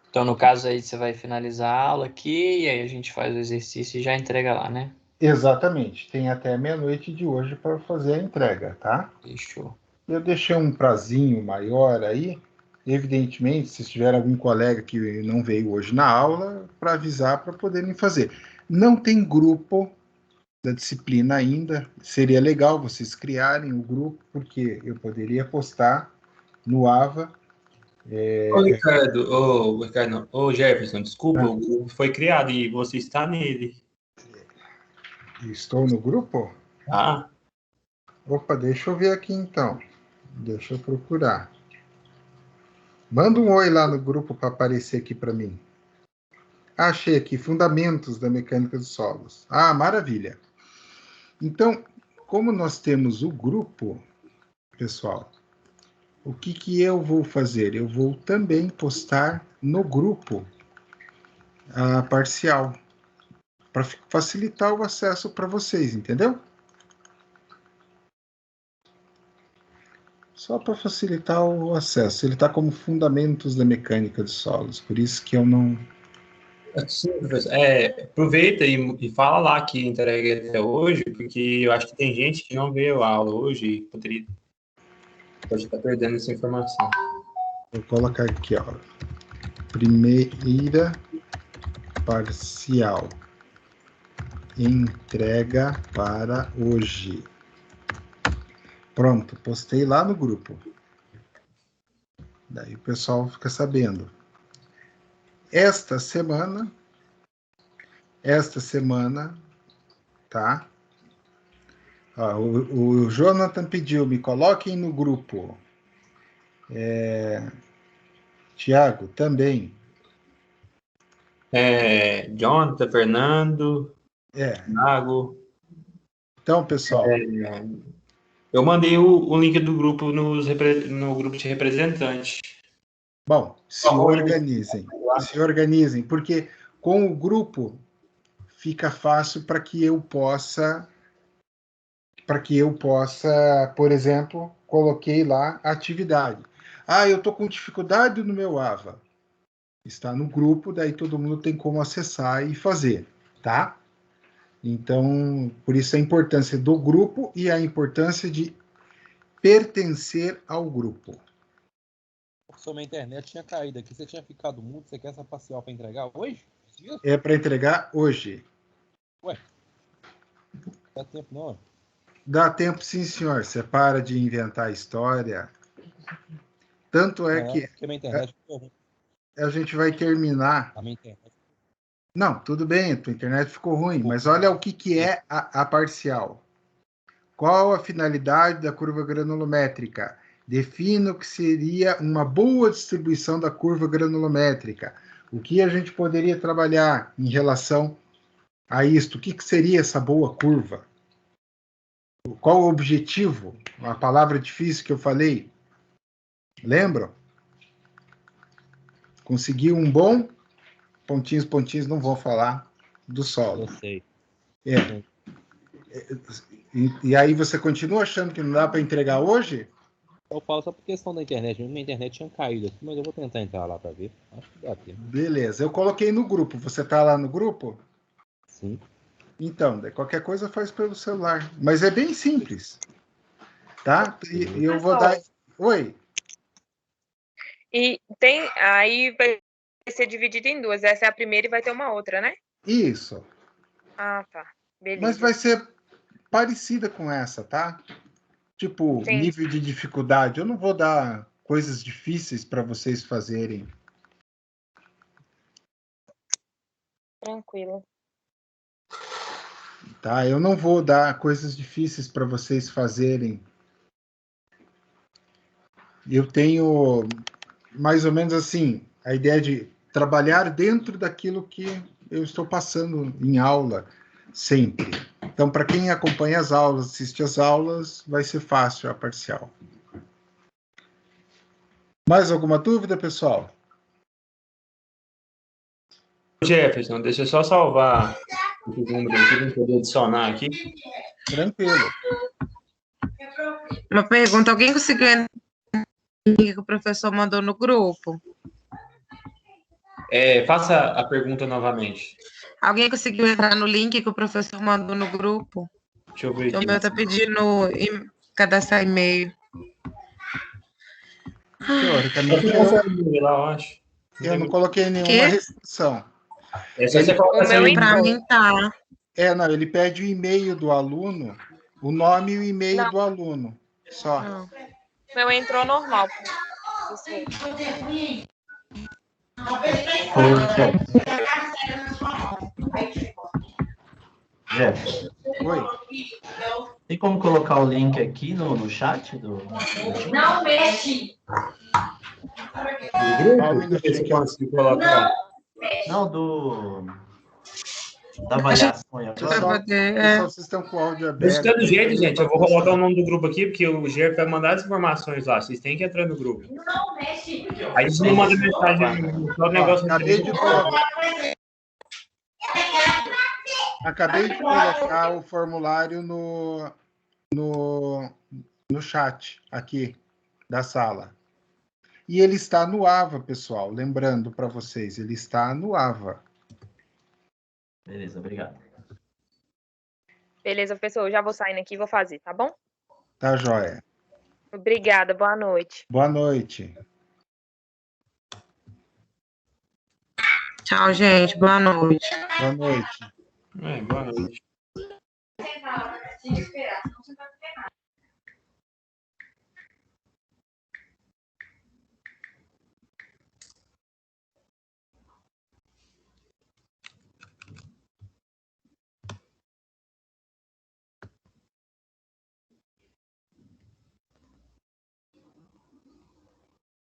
Então, no caso aí, você vai finalizar a aula aqui, e aí a gente faz o exercício e já entrega lá, né? Exatamente. Tem até meia-noite de hoje para fazer a entrega, tá? Fechou. Eu deixei um prazinho maior aí, evidentemente, se tiver algum colega que não veio hoje na aula, para avisar para poderem fazer. Não tem grupo da disciplina ainda, seria legal vocês criarem o grupo, porque eu poderia postar no AVA. Ô, Ricardo, não. Ô, Jefferson, desculpa, o grupo foi criado e você está nele. Estou no grupo? Ah, Opa, deixa eu ver aqui então. Deixa eu procurar. Manda um oi lá no grupo para aparecer aqui para mim. Achei aqui, Fundamentos da Mecânica dos Solos. Ah, maravilha. Então, como nós temos o grupo, pessoal, o que eu vou fazer? Eu vou também postar no grupo a parcial, para facilitar o acesso para vocês, entendeu? Só para facilitar o acesso. Ele está como Fundamentos da Mecânica dos Solos, por isso que eu não... sim, professor. Aproveita e fala lá que entrega até hoje, porque eu acho que tem gente que não veio a aula hoje e pode estar perdendo essa informação. Vou colocar aqui, ó. Primeira parcial. Entrega para hoje. Pronto, postei lá no grupo. Daí o pessoal fica sabendo. Esta semana, tá? Ó, o Jonathan pediu, me coloquem no grupo. Tiago, também. Jonathan, Fernando, É. Thiago. Então, pessoal, Eu mandei o link do grupo no grupo de representantes. Bom, se organizem, porque com o grupo fica fácil para que eu possa, por exemplo, coloquei lá a atividade. Ah, eu estou com dificuldade no meu AVA. Está no grupo, daí todo mundo tem como acessar e fazer, tá? Então, por isso a importância do grupo e a importância de pertencer ao grupo. Professor, minha internet tinha caído aqui. Você tinha ficado mudo. Você quer essa parcial para entregar hoje? É para entregar hoje. Ué, não dá tempo não. Dá tempo, sim, senhor. Você para de inventar história. Tanto é que porque minha internet ficou ruim. a gente vai terminar. A minha internet. Não, tudo bem, tua internet ficou ruim, mas olha o que é a parcial. Qual a finalidade da curva granulométrica? Defina o que seria uma boa distribuição da curva granulométrica. O que a gente poderia trabalhar em relação a isto? O que seria essa boa curva? Qual o objetivo? A palavra difícil que eu falei. Lembram? Conseguiu um bom? Pontinhos, não vou falar do solo. Eu sei. E aí você continua achando que não dá para entregar hoje? Eu falo só por questão da internet. Minha internet tinha caído aqui, mas eu vou tentar entrar lá para ver. Acho que dá tempo. Beleza, eu coloquei no grupo. Você está lá no grupo? Sim. Então, qualquer coisa faz pelo celular. Mas é bem simples. Tá? E eu vou dar... Oi. E tem... Aí vai ser dividido em duas. Essa é a primeira e vai ter uma outra, né? Isso. Ah, tá. Beleza. Mas vai ser parecida com essa, tá? Tipo, Sim. nível de dificuldade. Eu não vou dar coisas difíceis para vocês fazerem. Tranquilo. Tá? Eu não vou dar coisas difíceis para vocês fazerem. Eu tenho mais ou menos assim, a ideia de trabalhar dentro daquilo que eu estou passando em aula sempre. Então, para quem acompanha as aulas, assiste as aulas, vai ser fácil a parcial. Mais alguma dúvida, pessoal? Jefferson, deixa eu só salvar o número aqui para poder adicionar aqui. Tranquilo. Uma pergunta, alguém conseguiu entrar no link que o professor mandou no grupo? Faça a pergunta novamente. Alguém conseguiu entrar no link que o professor mandou no grupo? Deixa eu ver aqui. O meu está pedindo cadastrar e-mail. Teoricamente, lá, eu acho. eu não coloquei nenhuma restrição. É só você colocar seu e-mail. Para mim tá. Não, ele pede o e-mail do aluno, o nome e o e-mail do aluno. Só. Não. Meu entrou normal. Jeff, Oi. tem como colocar o link aqui no chat do Não mexe! Um minutinho. Não, da avaliação aí. Pessoal, vocês estão com o áudio aberto. De todo jeito, gente, eu vou colocar o nome do grupo aqui, porque o Jeff vai mandar as informações lá. Vocês têm que entrar no grupo. Não mexe! Aí a gente não manda mensagem, só o negócio. Acabei de colocar o formulário no chat aqui da sala. E ele está no AVA, pessoal. Lembrando para vocês, ele está no AVA. Beleza, obrigado. Beleza, professor. Eu já vou saindo aqui e vou fazer, tá bom? Tá, joia. Obrigada. Boa noite. Boa noite. Tchau, gente. Boa noite. Boa noite. Boa noite.